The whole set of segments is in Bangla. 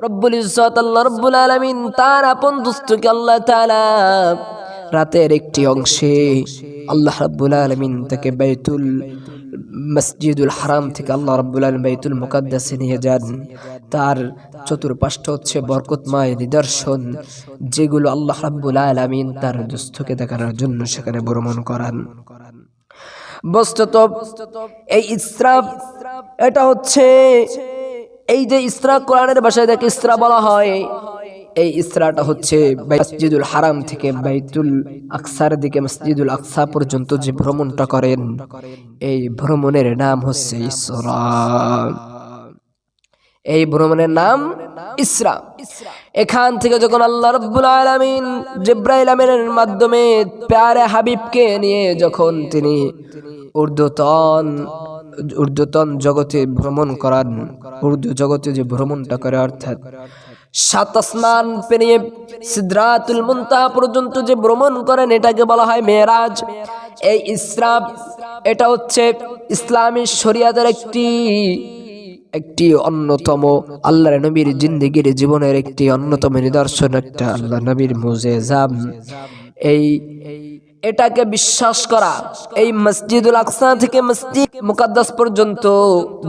রব্বুল ইজ্জত আল্লাহ রব্বুল আলামিন তার আপন দোস্তকে আল্লাহ তাআলা রাতের একটি অংশে আল্লাহ রাব্বুল আলামিন তাকে বাইতুল মসজিদুল হারাম থেকে আল্লাহ রাব্বুল আলামিন বাইতুল মুকাদ্দাসে নিয়ে যান। তার চতুর্পাশে হচ্ছে বরকতময় নিদর্শন, যেগুলো আল্লাহ রাব্বুল আলামিন তার দোস্তকে দেখানোর জন্য সেখানে ভ্রমণ করান। বস্তুত এই ইসরা, এটা হচ্ছে এই যে ইসরা, কোরআনের ভাষায় যাকে ইসরা বলা হয়, এই ইসরাটা হচ্ছে মসজিদুল হারাম থেকে বাইতুল আকসার দিকে মসজিদুল আকসা পর্যন্ত যে ভ্রমণটা করেন, এই ভ্রমণের নাম হচ্ছে ইসরা। এই ভ্রমণের নাম ইসরা। এখান থেকে যখন আল্লাহ রাব্বুল আলামিন জিবরাইল আমিনের মাধ্যমে প্যারে হাবিবকে নিয়ে যখন তিনি ঊর্ধ্বতন জগতে ভ্রমণ করান, ঊর্ধ্ব জগতে যে ভ্রমণটা করে, অর্থাৎ 7 আসমান পেরিয়ে সিদরাতুল মুনতাহা পর্যন্ত যে ভ্রমণ করেন, এটাকে বলা হয় মেরাজ। এই ইসরা, এটা হচ্ছে ইসলামী শরিয়াতের একটি অন্যতম আল্লাহর নবীর জিন্দেগির জীবনের একটি অন্যতম নিদর্শন, একটা আল্লাহ নবীর মুজিজা। এটাকে বিশ্বাস করা, এই মসজিদুল আকসা থেকে মসজিদ মুকাদ্দাস পর্যন্ত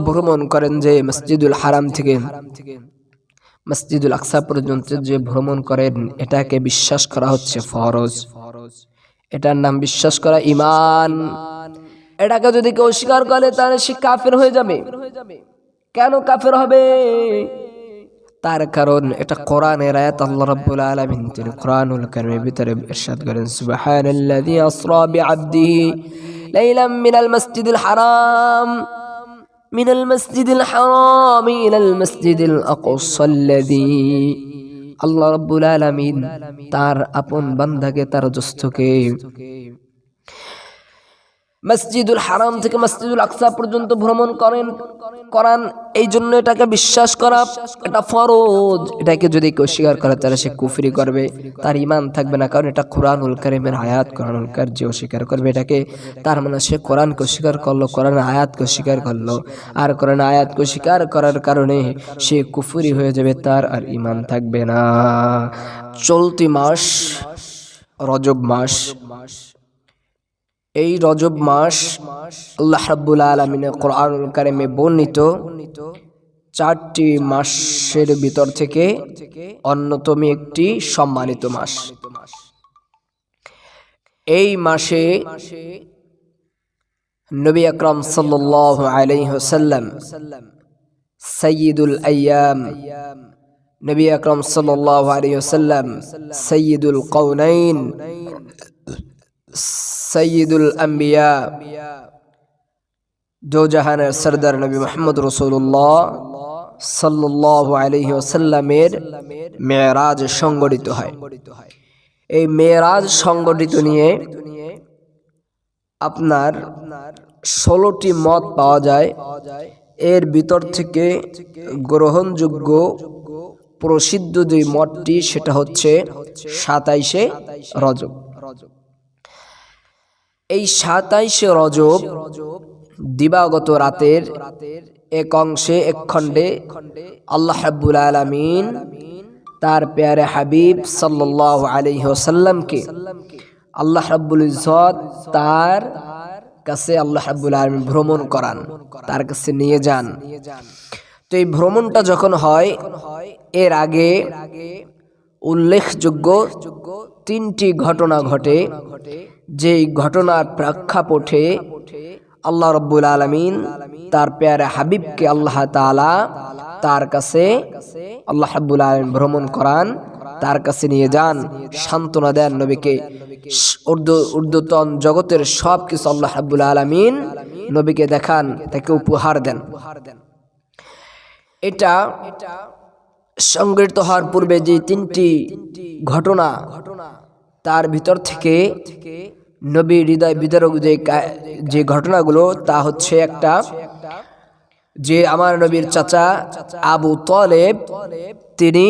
ভ্রমণ করেন, যে মসজিদুল হারাম থেকে মসজিদুল আকসা পর্যন্ত যে ভ্রমণ করেন, এটাকে বিশ্বাস করা হচ্ছে ফরজ। এটার নাম বিশ্বাস করা ঈমান। এটাকে যদি কেউ অস্বীকার করে তাহলে সে কাফের হয়ে যাবে। কেন কাফের হবে? তার কারণ এটা কোরআনের আয়াত। আল্লাহ রাব্বুল আলামিন তিনি কোরআনুল কারীমের ভিতরে ইরশাদ করেন, সুবহানাল্লাযী আসরা বিআবদিহি লাইলাম মিনাল মাসজিদিল হারাম ইলাল মাসজিদিল আকসাল্লাযী। আল্লাহ রাব্বুল আলামিন তার আপন বান্দাকে, তার দোস্তকে মসজিদুল হারাম থেকে মসজিদুল আকসা পর্যন্ত ভ্রমণ করান। এই জন্য এটাকে বিশ্বাস করা এটা ফরজ। এটাকে যদি কেউ স্বীকার করে তাহলে সে কুফরি করবে, তার ঈমান থাকবে না। কারণ এটা কোরআনুল কারীমের আয়াত। কোরআনুল কারীম যে অস্বীকার করবে এটাকে, তার মানে সে কোরআনকে স্বীকার করলো, কোরআনের আয়াতকে স্বীকার করলো। আর কোরআনের আয়াতকে স্বীকার করার কারণে সে কুফরি হয়ে যাবে, তার আর ঈমান থাকবে না। চলতি মাস রজব মাস। এই রজব মাস আল্লাহ রাব্বুল আলামিনের কোরআনুল কারীমে বর্ণিত 4টি মাসের ভিতর থেকে অন্যতম একটি সম্মানিত মাস। এই মাসে নবী আকরাম সাল্লাল্লাহু আলাইহি ওয়াসাল্লাম সাইয়্যিদুল আইয়াম, নবী আকরাম সাল্লাল্লাহু আলাইহি ওয়াসাল্লাম সাইয়্যিদুল কাউনাইন, সৈয়দুল আম্বিয়া, দো জাহানের সরদার নবী মুহাম্মদ রাসূলুল্লাহ সাল্লাল্লাহু আলাইহি ওয়াসাল্লামের মেরাজ সংগঠিত হয়। এই মেরাজ সংগঠিত নিয়ে আপনার 16টি মত পাওয়া যায়। এর ভিতর থেকে গ্রহণযোগ্য প্রসিদ্ধ যে মতটি, সেটা হচ্ছে 27শে রজব। এই 27শে রজব দিবাগত রাতের এক অংশে, এক খণ্ডে আল্লাহ রাব্বুল আলামিন তার প্যারে হাবিব সাল্লাল্লাহু আলাইহি ওয়াসাল্লামকে আল্লাহ রাব্বুল ইজ্জত তার কাছে আল্লাহ রাব্বুল আলামিন ভ্রমণ করান, তার কাছে নিয়ে যান। তো এই ভ্রমণটা যখন হয়, এর আগে উল্লেখযোগ্য 3টি ঘটনা ঘটে। যেই ঘটনার প্রেক্ষাপটে আল্লাহ রাব্বুল আলামিন তার প্যারে হাবিবকে আল্লাহ তাআলা তার কাছে আল্লাহ রাব্বুল আলামিন ভ্রমণ করান, তার কাছে নিয়ে যান, সান্ত্বনা দেন নবীকে। ঊর্ধ্বতন জগতের সব কিছু আল্লাহ রাব্বুল আলামিন নবীকে দেখান, তাকে উপহার দেন। এটা সংগঠিত হওয়ার পূর্বে যে 3টি ঘটনা, তার ভিতর থেকে নবীর হৃদয় বিদারক যে ঘটনাগুলো, তা হচ্ছে একটা, যে আমার নবীর চাচা আবু তালেব তিনি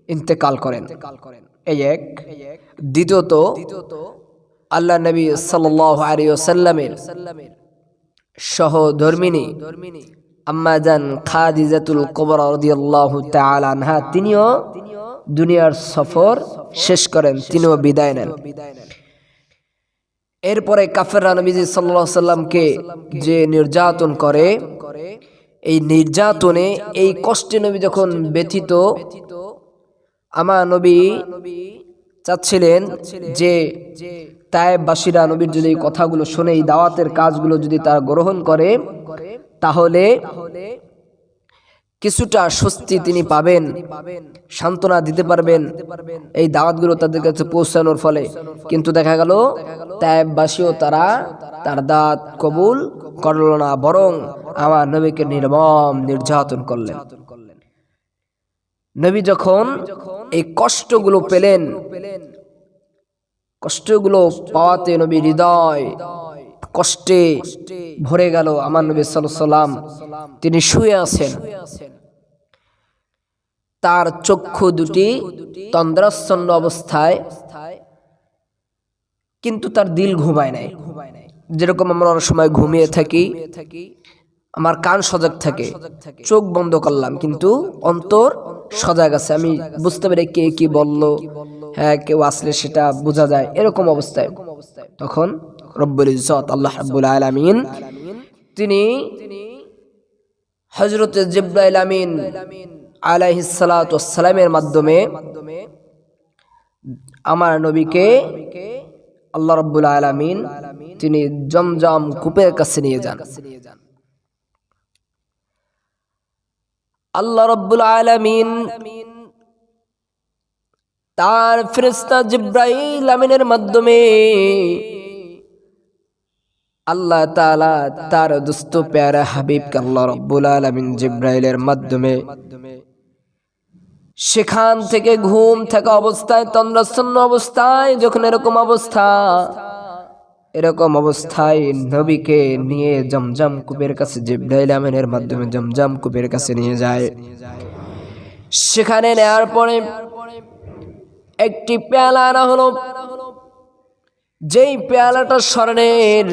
ইন্তেকাল করেন, এই এক। দ্বিতীয়ত, আল্লাহ নবী সাল্লাল্লাহু আলাইহি ওয়াসাল্লামের সহধর্মিনী আম্মা জান খাদিজাতুল কুবরা রাদিয়াল্লাহু তাআলা আনহা, তিনিও দুনিয়ার সফর শেষ করেন, তিনিও বিদায় নেন। এরপরে কাফেররা নবীজি সাল্লাল্লাহু আলাইহি সাল্লামকে যে নির্যাতন করে, এই নির্যাতনে এই কষ্টে নবী যখন ব্যথিত, আমার নবী চাচ্ছিলেন যে তায়েববাসীরা নবীর যদি এই কথাগুলো শুনে, এই দাওয়াতের কাজগুলো যদি তারা গ্রহণ করে, তাহলে কিছুটা স্বস্তি তিনি পাবেন, সান্ত্বনা দিতে পারবেন এই দাওয়াতগুলো তাদের কাছে পৌঁছানোর ফলে। কিন্তু দেখা গেল তায়েববাসীও তারা তার দাওয়াত কবুল করল না, বরং আমার নবীকে নির্মম নির্যাতন করলেন। নবী যখন এই কষ্টগুলো পেলেন, কষ্টগুলো পাওয়াতে নবী হৃদয় কষ্টে ভরে গেল। আমার নবী সাল্লাল্লাহু আলাইহি সাল্লাম তিনি শুয়ে আছেন, তার চক্ষু দুটি তন্দ্রাচ্ছন্ন অবস্থায়, কিন্তু তার দিল ঘুমায় নাই। যেরকম আমরা অনেক সময় ঘুমিয়ে থাকি, আমার কান সজাগ থাকে, চোখ বন্ধ করলাম কিন্তু অন্তর সজাগ আছে, আমি বুঝতে পারি কে কি বলল, হ্যাঁ কেউ আসলে সেটা বোঝা যায়। এরকম অবস্থায় তখন রব্বুল ইজ্জত আল্লাহ রাব্বুল আলামিন তিনি হযরত জিবরাইল আমিন আলাইহিস সালাতু ওয়াস সালামের মাধ্যমে আমার নবীকে আল্লাহ রাব্বুল আলামিন তিনি জমজম কূপের কাছে নিয়ে যান। আল্লাহ রাব্বুল আলামিন তার ফেরেশতা জিবরাইল আমিনের মাধ্যমে আল্লাহ তাআলা তার দোস্ত প্যারা হাবিবকে আল্লাহ রাব্বুল আলামিন জিবরাইলের মাধ্যমে সেখান থেকে ঘুম থাকা অবস্থায়, তন্দ্রাচ্ছন্ন অবস্থায়, যখন এরকম অবস্থায় নবীকে নিয়ে জমজম কূপের কাছে জিবরাইল আমিনের মাধ্যমে জমজম কূপের কাছে নিয়ে যায়। সেখানে নেয়ার পরে একটি পেয়ালা আনা হলো, যেই পেয়ালাটা স্বর্ণের,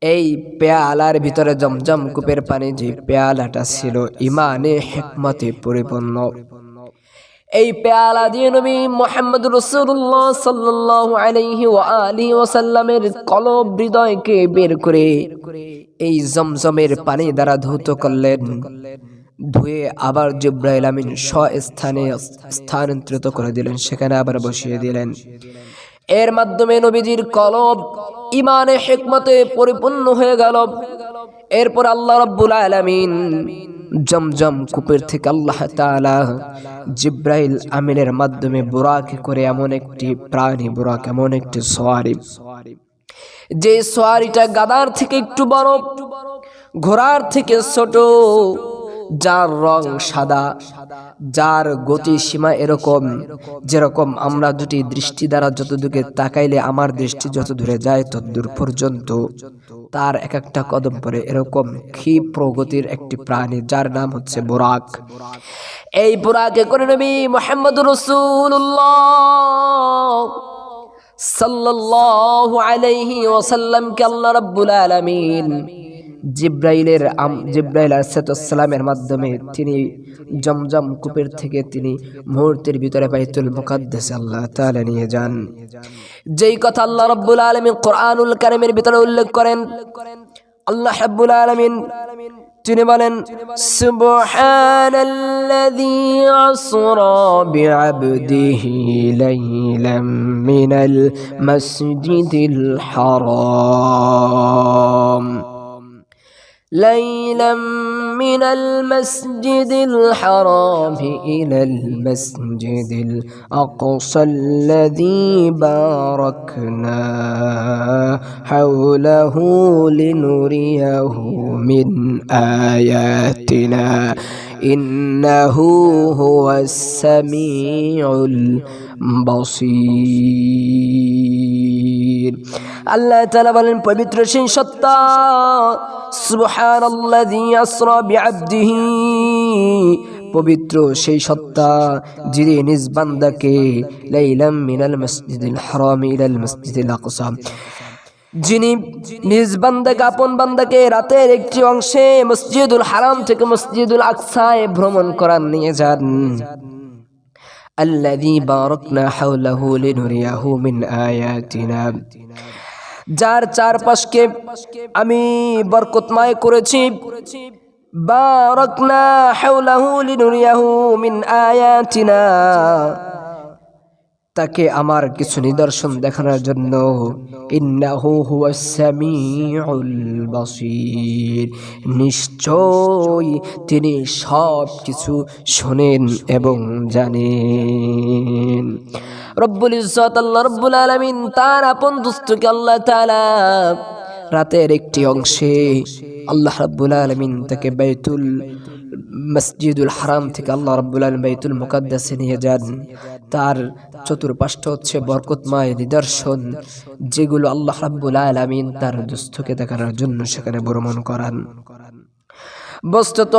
এই পেয়ালার ভিতরে জমজম কূপের পানি, যে পেয়ালাটা ছিল ইমানে হিকমতে পরিপূর্ণ। এই পেয়ালা দিয়ে নবী মুহাম্মদুর রাসূলুল্লাহ সাল্লাল্লাহু আলাইহি ওয়া আলিহি ওয়াসাল্লামের কলব হৃদয়কে বের করে এই জমজমের পানি দ্বারা ধৌত করলেন। ধুয়ে আবার জিবরাইল আমিন স্বস্থানে স্থানান্তরিত করে দিলেন, সেখানে আবার বসিয়ে দিলেন। এর মাধ্যমে নবীজির কলব ইমানে হিকমতে পরিপূর্ণ হয়ে গেল। এরপর আল্লাহ রাব্বুল আলামিন জমজম কূপের থেকে আল্লাহ তাআলা জিবরাইল আমিনের মাধ্যমে বুরাকে করে এমন একটি প্রাণী, বুরাক এমন একটি সওয়ারি, যে সওয়ারিটা গাধার থেকে একটু বড়, ঘোড়ার থেকে ছোট, যার রং সাদা, যার গতি সীমা এরকম, যেরকম আমরা দুটি দৃষ্টি দ্বারা যতদূরে তাকাইলে আমার দৃষ্টি যত দূরে যায় তত দূর পর্যন্ত তার এক একটা কদম পরে, এরকম ক্ষিপ্র গতির একটি প্রাণী, যার নাম হচ্ছে বুরাক। এই বুরাকে করে নবী মুহাম্মদুর রাসূলুল্লাহ সাল্লাল্লাহু আলাইহি ওয়াসাল্লামকে আল্লাহ রাব্বুল আলামিন জিবরাইল আলাইহিস সালামের মাধ্যমে তিনি জমজম কূপের থেকে তিনি মুহূর্তের ভিতরে বাইতুল মুকাদ্দাসে আল্লাহ তাআলা নিয়ে যান। যেই কথা আল্লাহ রাব্বুল আলামিন কোরআনুল কারীমের ভিতরে উল্লেখ করেন, আল্লাহ রাব্বুল আলামিন তিনি বলেন, সুবহানাল্লাযী আসরা বিআবদিহি লাইলাম মিনাল মাসজিদিল হারাম ليلا من المسجد الحرام إلى المسجد الأقصى الذي باركنا حوله لنريه من آياتنا إنه هو السميع البصير। আল্লাহ তাআলা বলেন, পবিত্র সেই সত্তা, সুবহানাল্লাযী আসরা বিআবদিহি, পবিত্র সেই সত্তা যিনি নিজ বান্দাকে লাইলাম মিনাল মাসজিদিল হারাম ইলাল মাসজিদিল আকসা, যিনি নিজ বান্দাকে আপন বান্দাকে রাতের একটি অংশে মসজিদুল হারাম থেকে মসজিদুল আকসায় ভ্রমণ করান নিয়ে যান। আল্লাযী বারাকনা হাওলাহু লিনুরিয়াহু মিন আয়াতিনা, যার চারপাশকে আমি বরকতময় করেছি। বারাকনা হাওলাহু লিনুরিয়াহু মিন আয়াতিনা, তাকে আমার কিছু নিদর্শন দেখানোর জন্য। ইন্নাহু হুয়াস সামিউল বাসীর, নিশ্চয় তিনি সব কিছু শোনেন এবং জানেন। রব্বুল ইজ্জত আল্লাহ রব্বুল আলামিন তার আপন দোস্তকে আল্লাহ তাআলা রাতের একটি অংশে আল্লাহ রাব্বুল আলামিন তাকে বাইতুল মসজিদুল হারাম থেকে আল্লাহ রাব্বুল আলামিন বাইতুল মুকাদ্দাসে নিয়ে যান। তার চতুর্পাশটা হচ্ছে বরকতময় নিদর্শন, যেগুলো আল্লাহ রাব্বুল আলামিন তার দোস্তকে দেখানোর জন্য সেখানে ভ্রমণ করান। বস্তুত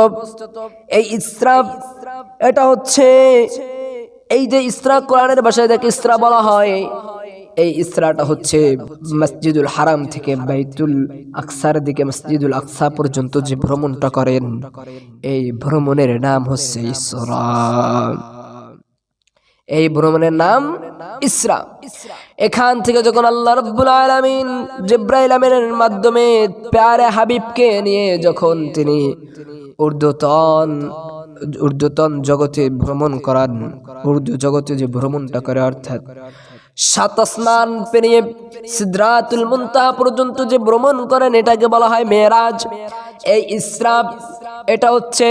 এই ইসরা, এটা হচ্ছে এই যে ইসরা, কোরআনের ভাষায় যাকে ইসরা বলা হয়, এই ইসরাটা হচ্ছে মসজিদুল হারাম থেকে বাইতুল আকসার দিকে মসজিদুল আকসা পর্যন্ত যে ভ্রমণটা করেন, এই ভ্রমণের নাম হচ্ছে ইসরা। এই ভ্রমণের নাম ইসরা। এখান থেকে যখন আল্লাহ রাব্বুল আলামিন জিবরাইল আমিনের মাধ্যমে প্যারে হাবিবকে নিয়ে যখন তিনি ঊর্ধ্বতন জগতে ভ্রমণ করান, উর্দু জগতে যে ভ্রমণটা করে, অর্থাৎ সাত আসমান পেরিয়ে সিদরাতুল মুনতাহা পর্যন্ত যে ভ্রমণ করেন, এটাকে বলা হয় মেরাজ। এই ইসরা, এটা হচ্ছে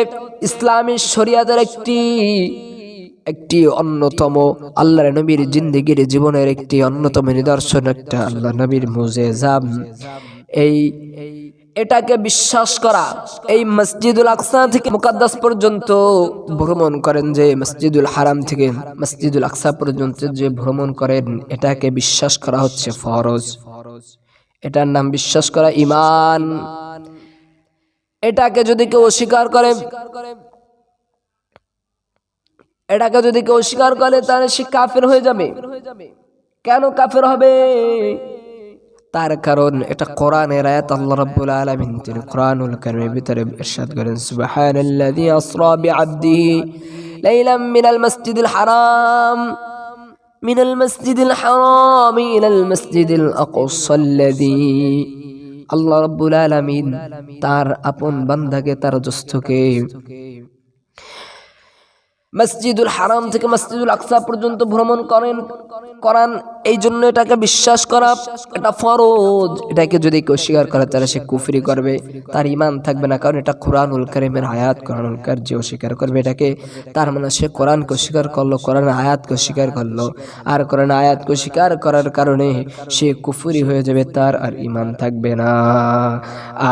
ইসলামী শরিয়াতের একটি অন্যতম আল্লাহর নবীর জিন্দেগির জীবনের একটি অন্যতম নিদর্শন, একটা আল্লাহ নবীর মুজিজা। এটাকে বিশ্বাস করা, এই মসজিদুল আকসা থেকে মুকাদ্দাস পর্যন্ত ভ্রমণ করেন, যে মসজিদুল হারাম থেকে মসজিদুল আকসা পর্যন্ত যে ভ্রমণ করেন, এটাকে বিশ্বাস করা হচ্ছে ফরজ। এটার নাম বিশ্বাস করা ঈমান। এটাকে যদি কেউ অস্বীকার করে, তাহলে সে কাফের হয়ে যাবে। কেন কাফের হবে? তার কারণ এটা কোরআনের আয়াত। আল্লাহ রাব্বুল আলামিন তিনি কোরআনুল কারীমের ভিতরে ইরশাদ করেন, সুবহানাল্লাযী আসরা বিআবদিহি লাইলাম মিনাল মাসজিদিল হারাম ইলাল মাসজিদিল আকসাল্লাযী। আল্লাহ রাব্বুল আলামিন তার আপন বান্দাকে, তার দোস্তকে মসজিদুল হারাম থেকে মসজিদুল আকসা পর্যন্ত ভ্রমণ করান। এই জন্য এটাকে বিশ্বাস করা এটা ফরজ। এটাকে যদি কেউ স্বীকার করে, তাহলে সে কুফরি করবে, তার ঈমান থাকবে না। কারণ এটা কোরআনুল কারীমের আয়াত। কোরআনুল কারীম যে স্বীকার করবে এটাকে, তার মানে সে কোরআনকে স্বীকার করলো, কোরআনের আয়াতকে স্বীকার করলো। আর কোরআনের আয়াতকে স্বীকার করার কারণে সে কুফরি হয়ে যাবে, তার আর ঈমান থাকবে না।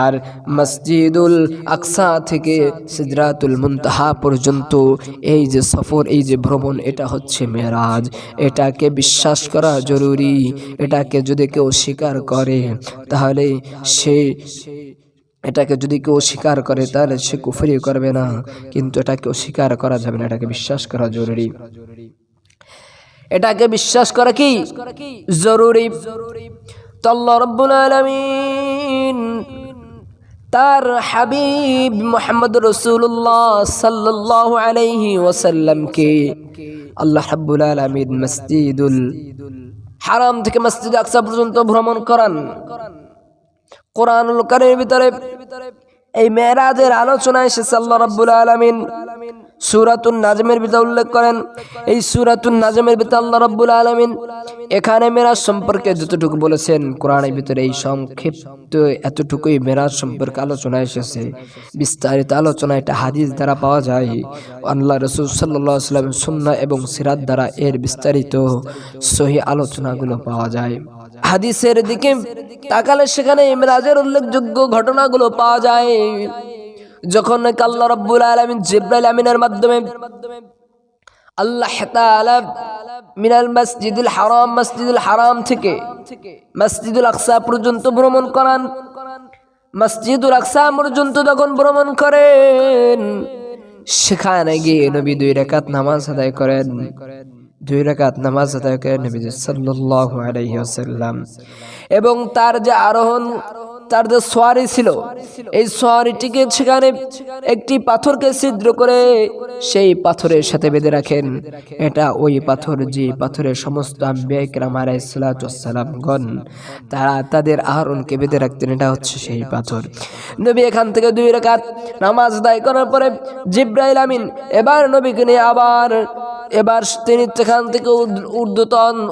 আর মসজিদুল আকসা থেকে সিদরাতুল মুনতাহা পর্যন্ত এই যে সফর, এই যে ভ্রমণ, এটা হচ্ছে মেরাজ। এটাকে বিশ্বাস করা জরুরি। এটাকে যদি কেউ স্বীকার করে, তাহলে সে কুফরি করবে না, কিন্তু এটাকে স্বীকার করা যাবে না। এটাকে বিশ্বাস করা জরুরি। এটাকে বিশ্বাস করা কি জরুরি? তো আল্লাহ রাব্বুল আলামিন তার হাবিব মুহাম্মদ রাসূলুল্লাহ সাল্লাল্লাহু আলাইহি ওয়াসাল্লামকে আল্লাহ রাব্বুল আলামিন মসজিদুল হারাম থেকে মসজিদ আকসা পর্যন্ত ভ্রমণ করান। কোরআনুল কারীমের ভিতরে এই মেরাজের আলোচনা এসেছে। আল্লাহ রাব্বুল আলামিন সূরাতুন নাজমের ভিতরে উল্লেখ করেন। এই সূরাতুন নাজমের ভিতরে আল্লাহ রাব্বুল আলামিন এখানে মেরাজ সম্পর্কে যতটুকু বলেছেন, কোরআনের ভিতরে এই সংক্ষিপ্ত এতটুকুই মেরাজ সম্পর্কে আলোচনা এসেছে। বিস্তারিত আলোচনা এটা হাদিস দ্বারা পাওয়া যায়। আল্লাহ রাসূল সাল্লাল্লাহু আলাইহি ওয়াসাল্লাম সুন্নাহ এবং সিরাত দ্বারা এর বিস্তারিত সহিহ আলোচনাগুলো পাওয়া যায়। হাদিসের দিকে তাকালে সেখানে মেরাজের উল্লেখযোগ্য ঘটনাগুলো পাওয়া যায়। যখন আল্লাহ রাব্বুল আলামিন জিবরাইল আমিনের মাধ্যমে আল্লাহ তাআলা মিনাল মসজিদুল হারাম থেকে মসজিদুল আকসা পর্যন্ত ভ্রমণ করান। মসজিদুল আকসা পর্যন্ত যখন ভ্রমণ করেন, সেখানে গিয়ে নবী 2 রাকাত নামাজ আদায় করেন। 2 রাকাত নামাজ আদায় করেন নবীজি সাল্লাল্লাহু আলাইহি ওয়াসাল্লাম। এবং তার যে আরোহণ, তার যে সোয়ারি ছিল, এই সোয়ারিটিকে সেখানে একটি পাথরকে ছিদ্র করে সেই পাথরের সাথে বেঁধে রাখেন। এটা ওই পাথর যে পাথরের সমস্ত আম্বিয়া কিরাম আলাইহিসসালাতু ওয়াসসালামগণ তারা তাদের আহরণকে বেঁধে রাখতেন। এটা হচ্ছে সেই পাথর। নবী এখান থেকে 2 রাকাত নামাজ আদায় করার পরে জিবরাইল আমিন এবার নবীকে নিয়ে এবার তিনি সেখান থেকে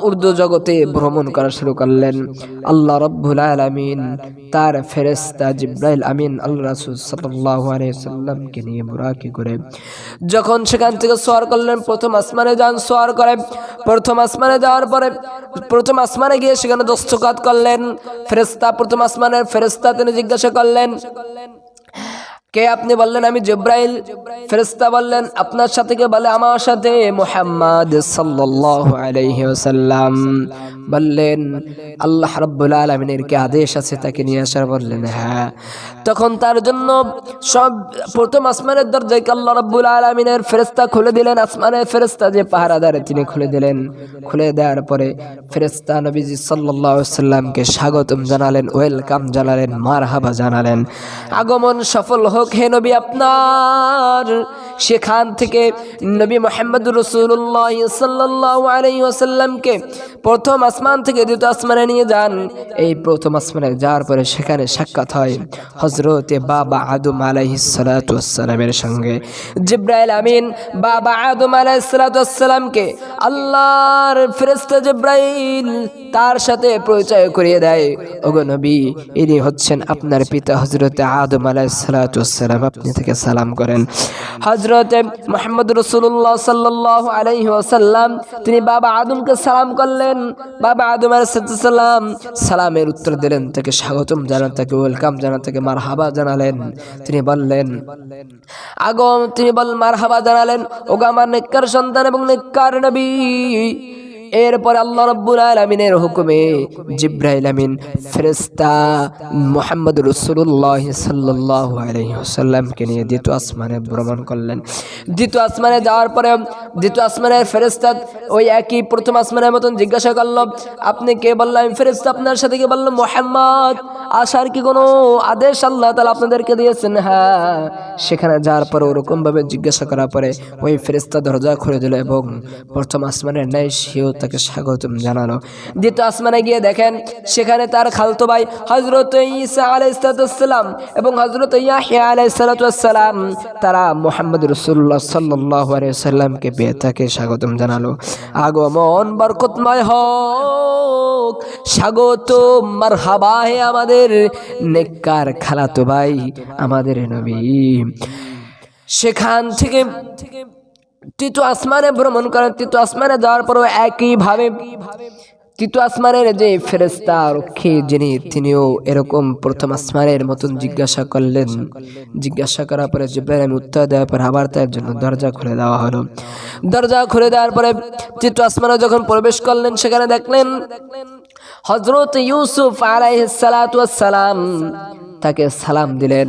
ঊর্ধ্ব জগতে ভ্রমণ করা শুরু করলেন। আল্লাহ রাব্বুল আলামিন তার ফেরেশতা জিবরাইল আমিন আল্লাহ রাসূল সাল্লাল্লাহু আলাইহি সাল্লামকে নিয়ে বুরাকি করে যখন সেখান থেকে সওয়ার করলেন, প্রথম আসমানে যান, সওয়ার করে প্রথম আসমানে যাওয়ার পরে প্রথম আসমানে গিয়ে সেখানে দস্তখত করলেন ফেরেশতা। প্রথম আসমানের ফেরেশতা তিনি জিজ্ঞাসা করলেন, কে আপনি? বললেন আমি জিবরাইল। ফেরেশতা বললেন আপনার সাথে কে? বলে আমার সাথে মুহাম্মদ সাল্লাল্লাহু আলাইহি ওয়াসাল্লাম। বললেন আল্লাহ রাব্বুল আলামিনের কি আদেশ আছে তাকে নিয়ে আসার? বললেন হ্যাঁ। তখন তার জন্য সব প্রথম আসমানের দরজাকে আল্লাহ রাব্বুল আলামিনের ফেরেশতা খুলে দিলেন। আসমানের ফেরেশতা যে পাহারাদার তিনি খুলে দিলেন। খুলে দেওয়ার পরে ফেরেশতা নবীজি সাল্লাল্লাহু আলাইহি ওয়াসাল্লামকে স্বাগতম জানালেন, ওয়েলকাম জানালেন, মারহাবা জানালেন, আগমন সফল হোক হে নবী আপনার। সেখান থেকে নবী মুহাম্মদুর রাসূলুল্লাহ সাল্লাল্লাহু আলাইহি ওয়াসাল্লামকে প্রথম আসমান থেকে দ্বিতীয় আসমানে নিয়ে যান। এই প্রথম আসমানে যাওয়ার পরে সেখানে সাক্ষাৎ হয় হযরতে বাবা আদম আলাইহিস সালাতু ওয়াসসালামের সঙ্গে। জিবরাইল আমিন বাবা আদম আলাইহিস সালাতু ওয়াসসালামকে আল্লাহর ফেরেশতা জিবরাইল তার সাথে পরিচয় করিয়ে দেয়। ওগো নবী, ইনি হচ্ছেন আপনার পিতা হযরতে আদম আলাইহিস সালাতু ওয়াসসালাম, আপনি থেকে সালাম করেন। হযরতে মুহাম্মদ রাসূলুল্লাহ সাল্লাল্লাহু আলাইহি ওয়াসাল্লাম তিনি বাবা আদমকে সালাম করলেন। বাবা আদম আলাইহিস সালাম সালামের উত্তর দিলেন, তাকে স্বাগতম জানান, তাকে ওয়েলকাম জানান, তাকে মারহাবা জানালেন। তিনি বললেন মারহাবা জানালেন, ওগো আমার নেককার সন্তান এবং নেককার নবী। এরপরে আল্লাহ রাব্বুল আলামিনের হুকুমে জিবরাইল আমিন ফেরেশতা মুহাম্মদ রাসূলুল্লাহ সাল্লাল্লাহু আলাইহি ওয়াসাল্লামকে নিয়ে দ্বিতীয় আসমানে ভ্রমণ করলেন। দ্বিতীয় আসমানে যাওয়ার পরে দ্বিতীয় আসমানের ফেরেশতা ওই একই প্রথম আসমানের মতন জিজ্ঞাসা করলো, আপনি কে? বললাম আমি ফেরেশতা। আপনার সাথে কি? বললাম মুহাম্মদ। আসার কি কোনো আদেশ আল্লাহ তাআলা আপনাদেরকে দিয়েছেন? হ্যাঁ। সেখানে যাওয়ার পরে ওরকম ভাবে জিজ্ঞাসা করার পরে ওই ফেরেশতা দরজা খুলে দিল এবং প্রথম আসমানের ন্যায় সেও তাকে স্বাগতম জানালো। দ্বিতীয় আসমানে গিয়ে দেখেন সেখানে তার খালতো ভাই হযরত ঈসা আলাইহিস সালাম এবং হযরত ইয়াহইয়া আলাইহিস সালাম তারা মুহাম্মদ রাসূলুল্লাহ সাল্লাল্লাহু আলাইহি ওয়াসাল্লামকে পেয়ে তাকে স্বাগতম জানালো। আগমন বরকতময় হোক, স্বাগতম, মারহাবা হে আমাদের নেককার খালাতো ভাই, আমাদের নবী। সেখান থেকে তৃতীয় আসমানে ভ্রমণ করেন। তৃতীয় আসমানে যাওয়ার পরও একইভাবে তৃতীয় আসমানের যে ফেরেশতা রক্ষী যিনি তিনিও এরকম প্রথম আসমানের মতন জিজ্ঞাসা করলেন। জিজ্ঞাসা করার পরে জিবরাইল উত্তর দেওয়ার পর আবার তার জন্য দরজা খুলে দেওয়া হলো। দরজা খুলে দেওয়ার পরে তৃতীয় আসমানে যখন প্রবেশ করলেন সেখানে দেখলেন হযরত ইউসুফ আলাইহিস সালাতু ওয়াস সালাম তাকে সালাম দিলেন।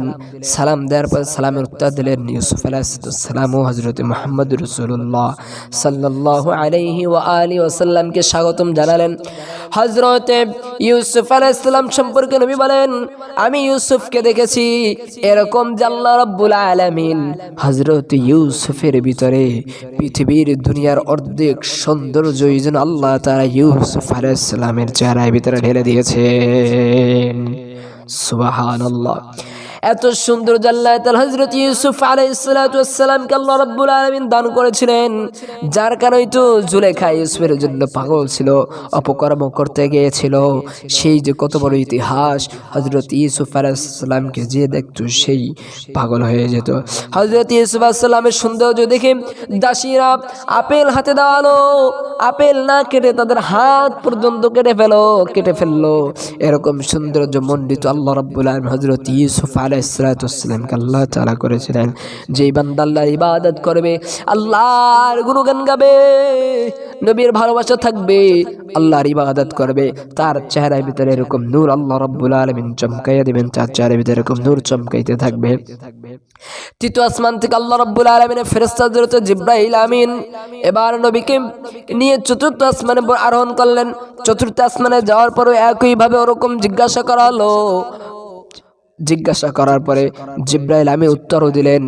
সালাম দেওয়ার পর সালামের উত্তর দিলেন ইউসুফ আলাইহিস সালাম ও হযরত মুহাম্মদ রাসূলুল্লাহ সাল্লাল্লাহু আলাইহি ওয়া আলিহি ওয়াসাল্লামকে স্বাগতম জানালেন। হযরত ইউসুফ আলাইহিস সালাম সম্পর্কে নবী বলেন, আমি ইউসুফকে দেখেছি এরকম যে আল্লাহ রাব্বুল আলামিন হযরত ইউসুফের ভিতরে পৃথিবীর দুনিয়ার অর্ধেক সৌন্দর্য যেন আল্লাহ তাআলা ইউসুফ আলাইহিস সালামের চেহারার ভিতরে ঢেলে দিয়েছেন। সুবহানাল্লাহ। এত সুন্দর আল্লাহ তাআলা হযরত ইউসুফ আলাইহিস সালাতু ওয়াস সালামকে আল্লাহ রাব্বুল আলামিন দান করেছিলেন, যার কারণে তো জুলেখা ইউসুফের জন্য পাগল ছিল, অপকর্ম করতে গিয়েছিল। সেই যে কত বড় ইতিহাস, হযরত ইউসুফ আলাইহিস সালামকে যে দেখতো সেই পাগল হয়ে যেত। হযরত ইউসুফ আলাইহিস সালামের সৌন্দর্য দেখে দাসীরা আপেল হাতে দাঁড়ালো, আপেল না কেটে তাদের হাত পর্যন্ত কেটে ফেললো। এরকম সৌন্দর্য মণ্ডিত আল্লাহ রাব্বুল আলামিন হযরত ইউসুফ আলাইহিস সালাতু ওয়াসসালামকে আল্লাহ তাআলা করেছিলেন, যেই বান্দা আল্লাহর ইবাদত করবে, আল্লাহর গুণগান গাবে, নবীর ভালোবাসা থাকবে, আল্লাহর ইবাদত করবে, তার চেহারার ভিতরে এরকম নূর আল্লাহ রাব্বুল আলামিন চমকাইয়া দিবেন, তার চেহারার ভিতরে এরকম নূর চমকাইতে থাকবে। তৃতীয় আসমান থেকে আল্লাহ রাব্বুল আলামিনের ফেরেশতা হযরত জিবরাইল আমিন এবার নবীকে নিয়ে চতুর্থ আসমানে আরোহণ করলেন। চতুর্থ আসমানে যাওয়ার পরে একই ভাবে ওরকম জিজ্ঞাসা করা হলো। জিজ্ঞাসা করার পরে জিবরাইল আমিন উত্তরও দিলেন।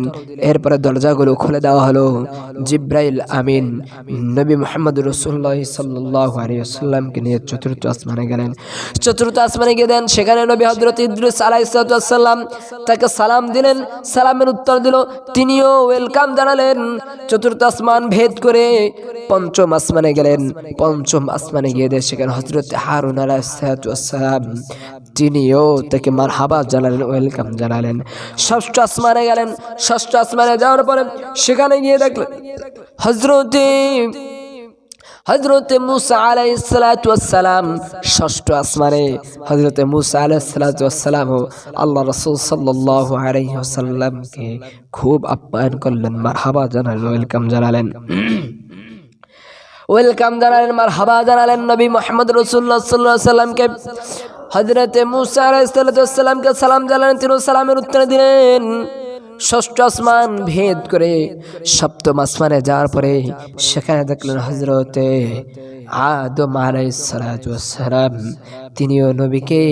এরপরে দরজাগুলো খুলে দেওয়া হলো। জিবরাইল আমিন নবী মুহাম্মদ রাসূলুল্লাহ সাল্লাল্লাহু আলাইহি ওয়াসাল্লামকে নিয়ে চতুর্থ আসমানে গেলেন। চতুর্থ আসমানে গিয়ে দেন সেখানে নবী হযরত ইদ্রিস আলাইহিস সালাম তাকে সালাম দিলেন। সালামের উত্তর দিল, তিনিও ওয়েলকাম জানালেন। চতুর্থ আসমান ভেদ করে পঞ্চম আসমানে গেলেন। পঞ্চম আসমানে গিয়ে দেন সেখানে হযরত হারুন আলাইহিস সালাম তিনিও তাকে মারহাবা জানালেন, ওয়েলকাম জানালেন। ষষ্ঠ আসমানে গেলেন। ষষ্ঠ আসমানে যাওয়ার পরে সেখানে গিয়ে দেখলেন হযরতে মুসা আলাইহিস সালাতু ওয়াসসালাম। ষষ্ঠ আসমানে হযরতে মুসা আলাইহিস সালাতু ওয়াসসালাম আল্লাহ রাসূল সাল্লাল্লাহু আলাইহি ওয়াসাল্লামকে খুব আপ্যায়ন করলেন, মারহাবা জানালেন, ওয়েলকাম জানালেন। ওয়েলকাম জানালেন, মারহাবা জানালেন নবী মুহাম্মদ রাসূলুল্লাহ সাল্লাল্লাহু আলাইহি ওয়াসাল্লামকে। হযরতে মুসা আলাইহিস সালামকে সালাম জানালেন, তিনি সালামের উত্তর দিলেন। ষষ্ঠ আসমান ভেদ করে সপ্তম আসমানে যাওয়ার পরে সেখানে দেখলেন হযরতে আদম আলাইহিস সালাতু ওয়াসসালাম। তিনিও নবীকে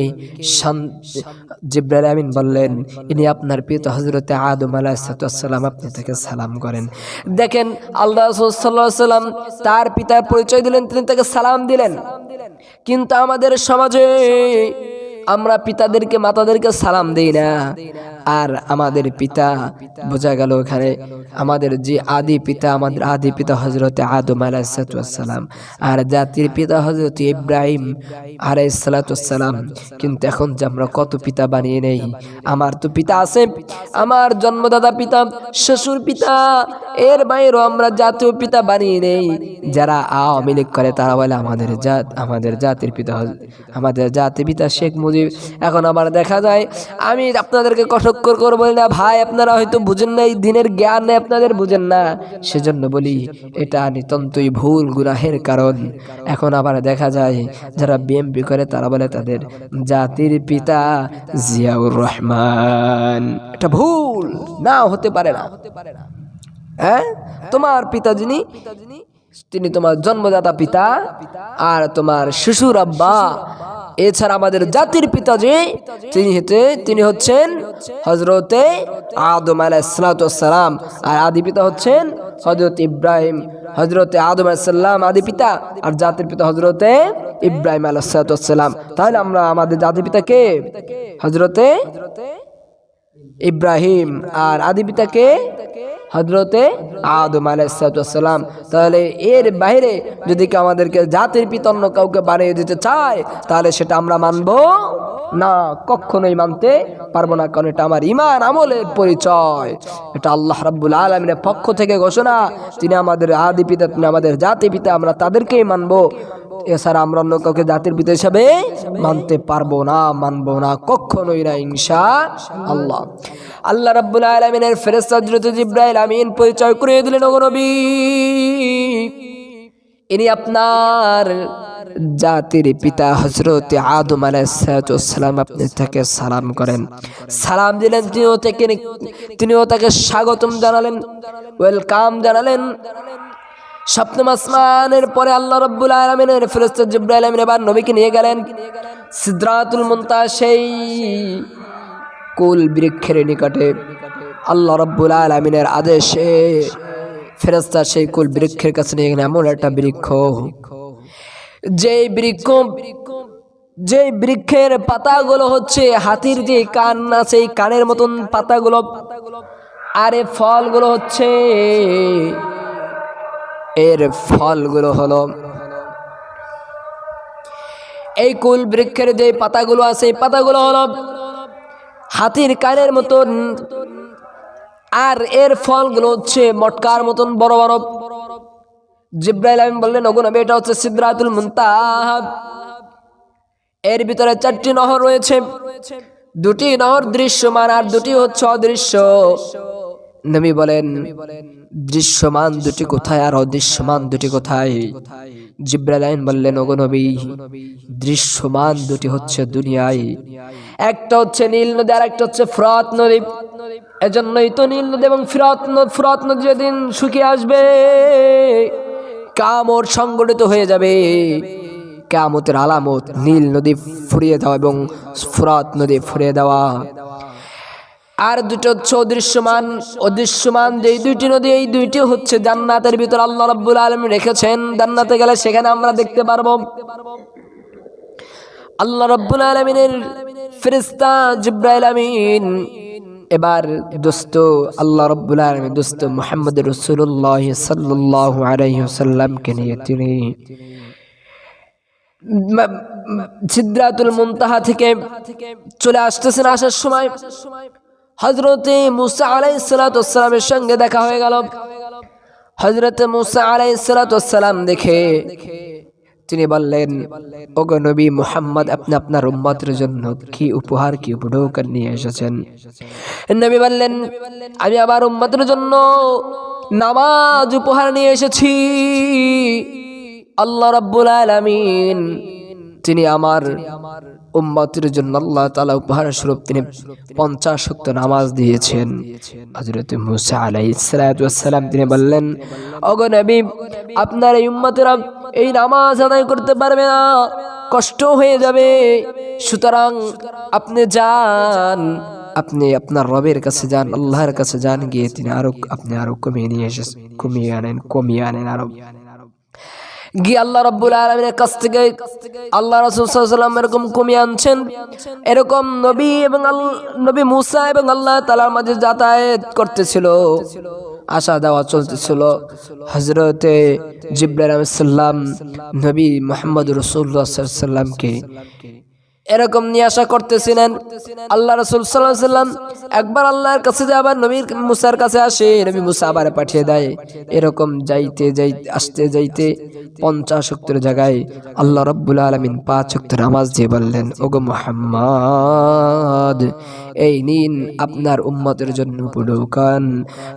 জিবরাইল আমিন বললেন, ইনি আপনার পিতা হযরতে আদম আলাইহিস সালাতু ওয়াসসালাম, আপনি তাকে সালাম করেন। দেখেন আল্লাহ রাসূল সাল্লাল্লাহু আলাইহি ওয়াসাল্লাম তার পিতার পরিচয় দিলেন, তিনি তাকে সালাম দিলেন। কিন্তু আমাদের সমাজে আমরা পিতাদেরকে মাতাদেরকে সালাম দেই না। আর আমাদের পিতা বোঝা গেল এখানে আমাদের যে আদি পিতা, আমাদের আদি পিতা হযরতে আদম আলাইহিস সালাম, আর জাতির পিতা হযরতে ইব্রাহিম আলাইহিস সালাম। কিন্তু এখন যে আমরা কত পিতা বানিয়ে নেই। আমার তো পিতা আছে, আমার জন্মদাতা পিতা, শ্বশুর পিতা, এর বাইরেও আমরা জাতীয় পিতা বানিয়ে নেই। যারা আওয়ামী লীগ করে তারা বলে আমাদের জাতির পিতা, আমাদের জাতির পিতা শেখ মুজিব। এখন আবার দেখা যায়, আমি আপনাদেরকে কটক্ষ করবো না ভাই, আপনারা হয়তো বুঝেন না, এই দিনের জ্ঞান নেই, আপনাদের বুঝেন না, সেজন্য বলি এটা নিতান্তই ভুল গুনাহের কারণ। এখন আবার দেখা যায় যারা বিএমপি করে তারা বলে তাদের জাতির পিতা জিয়াউর রহমান। এটা ভুল না, হতে পারে না। হ্যাঁ, তোমার পিতা যিনি, তিনি তোমার জন্মদাতা পিতা আর তোমার শ্বশুর আব্বা। এছাড়া আমাদের জাতির পিতা যে তিনি হচ্ছেন হযরতে আদম আলাইহিস সালাম, আর আদি পিতা হচ্ছেন হযরত ইব্রাহিম। হযরতে আদম আলাইহিস সালাম আদি পিতা, আর জাতির পিতা হযরতে ইব্রাহিম আলাইহিস সালাম। তাহলে আমরা আমাদের জাতির পিতা কে? হযরতে ইব্রাহিম, আর আদি পিতা কে? হযরতে আদম আলাইহিস সালাম। তাহলে এর বাইরে যদি কেউ আমাদেরকে জাতির পিতা অন্য কাউকে বানিয়ে দিতে চায় তাহলে সেটা আমরা মানব না, কখনোই মানতে পারবো না, কারণ এটা আমার ঈমান আমলের পরিচয়। এটা আল্লাহ রাব্বুল আলামিনের পক্ষ থেকে ঘোষণা, তিনি আমাদের আদি পিতা, তিনি আমাদের জাতির পিতা, আমরা তাদেরকেই মানবো। এছাড়া আমরা অন্য কাউকে জাতির পিতা হিসাবে মানতে পারবো না, মানবো না, কখনোই না ইনশাআল্লাহ। আল্লাহ রাব্বুল আলামিনের ফেরেশতা হযরত জিবরাইল আমিন পরিচয় করে দিলেন, ওগো নবী, ইনি আপনার জাতির পিতা হযরত আদম আলাইহিস সালাম, আপনি তাকে সালাম করেন। সালাম দিলেন, তিনিও তাকে স্বাগতম জানালেন, ওয়েলকাম জানালেন। সপ্তম আসমানের পরে আল্লাহ রাব্বুল আলামিনের ফেরেশতা জিবরাইল আমিন এবার নবীকে নিয়ে গেলেন সিদরাতুল মুনতাহা, সেই কুল বৃক্ষের নিকটে। আল্লাহ রাব্বুল আলামিনের আদেশে ফেরেশতা সেই কুল বৃক্ষের কাছে নিয়ে গেলেন। এমন একটা বৃক্ষ, যেই বৃক্ষের পাতাগুলো হচ্ছে হাতির যে কান আছে এই কানের মতন পাতাগুলো, আর এই ফলগুলো হচ্ছে, এর ফলগুলো হলো, এই কুল বৃক্ষের যে পাতাগুলো আছে এই পাতাগুলো হলো হাতির কানের মতন, আর এর ফলগুলো হচ্ছে মটকার মতন বড় বড়। জিবরাইল আমিন বললেন, ওগো নবী, এটা হচ্ছে সিদরাতুল মুনতাহা, এর ভিতরে 4টি নহর রয়েছে। দুটি নহর দৃশ্যমান আর দুটি হচ্ছে অদৃশ্য। নবী বলেন দৃশ্যমান দুটি কোথায় আর অদৃশ্যমান দুটি কোথায়? জিবরাইল বললেন ওগো নবী, দৃশ্যমান দুটি হচ্ছে দুনিয়ায়, একটা হচ্ছে নীল নদী আর একটা হচ্ছে ফোরাত নদী। এজন্যই তো নীল নদী এবং ফোরাত নদী যেদিন শুকিয়ে আসবে, কিয়ামত সংগঠিত হয়ে যাবে। কিয়ামতের আলামত নীল নদী ফুরিয়ে যাওয়া এবং ফোরাত নদী ফুরিয়ে দেওয়া। আর দুটো হচ্ছে অদৃশ্যমান। অদৃশ্যমান যে দুইটি নদী, এই দুইটি হচ্ছে জান্নাতের ভিতর আল্লাহ রাব্বুল আলামিন রেখেছেন। জান্নাতে গেলে সেখানে আমরা দেখতে পারবো আল্লাহ রাব্বুল আলামিনের ফেরেশতা জিবরাইল আমিন। এবার দোস্ত আল্লাহ রাব্বুল আলামিন দোস্ত মুহাম্মদ রাসূলুল্লাহ সাল্লাল্লাহু আলাইহি ওয়াসাল্লামকে নিয়ে তিনি সিদরাতুল মুনতাহা থেকে চলে আসতেছেন। আসার সময় হযরতে মুসা আলাইহিস সালাতু ওয়াস সালামের সঙ্গে দেখা হয়ে গেল। হযরতে মুসা আলাইহিস সালাতু ওয়াস সালাম দেখে তিনি বললেন ওগো নবী মুহাম্মদ, আপনি আপনার উম্মতের জন্য কি উপহার কি উপঢৌকন নিয়ে এসেছেন? নবী বললেন আমি আমার উম্মতের জন্য নামাজ উপহার নিয়ে এসেছি। আল্লাহ রাব্বুল আলামিন তিনি আমার উম্মতের জন্য আল্লাহ তাআলা উপহার স্বরূপ তিনি 50 ওয়াক্ত নামাজ দিয়েছেন। হযরত মুসা আলাইহিস সালাতু ওয়াস সালাম তিনি বললেন ওগো নবী, আপনার এই উম্মতেরা এই নামাজ আদায় করতে পারবে না, কষ্ট হয়ে যাবে। সুতরাং আপনি যান, আপনি আপনার রবের কাছে যান, আল্লাহর কাছে যান, গিয়ে তিনি আপনি আরো কমিয়ে আনেন আরো। গিয়ে আল্লাহ রাব্বুল আলামিনের কাছ থেকে আল্লাহ রাসূল সাল্লাল্লাহু আলাইহি ওয়াসাল্লাম এরকম কমিয়ে আনছেন। এরকম নবী মুসা এবং আল্লাহ তাআলার মাঝে যাতায়াত করতেছিল, আসা যাওয়া চলতেছিল। হযরতে জিবরাইল আলাইহিস সালাম নবী মুহাম্মদ রাসূলুল্লাহ সাল্লাল্লাহু আলাইহি ওয়াসাল্লামকে এরকম নিয়ে আসা করতেছিলেন। আল্লাহ রাসূল সাল্লাল্লাহু আলাইহি ওয়াসাল্লাম একবার আল্লাহর কাছে যায়, আবার নবী মুসার কাছে আসে, নবী মুসা আবার পাঠিয়ে দেয়। এরকম আসতে যাইতে 50 ওয়াক্তের জায়গায় আল্লাহ রাব্বুল আলামিন 5 ওয়াক্ত নামাজ দিয়ে বললেন ওগো মুহাম্মদ, এই নিন আপনার উম্মতের জন্য উপঢৌকন।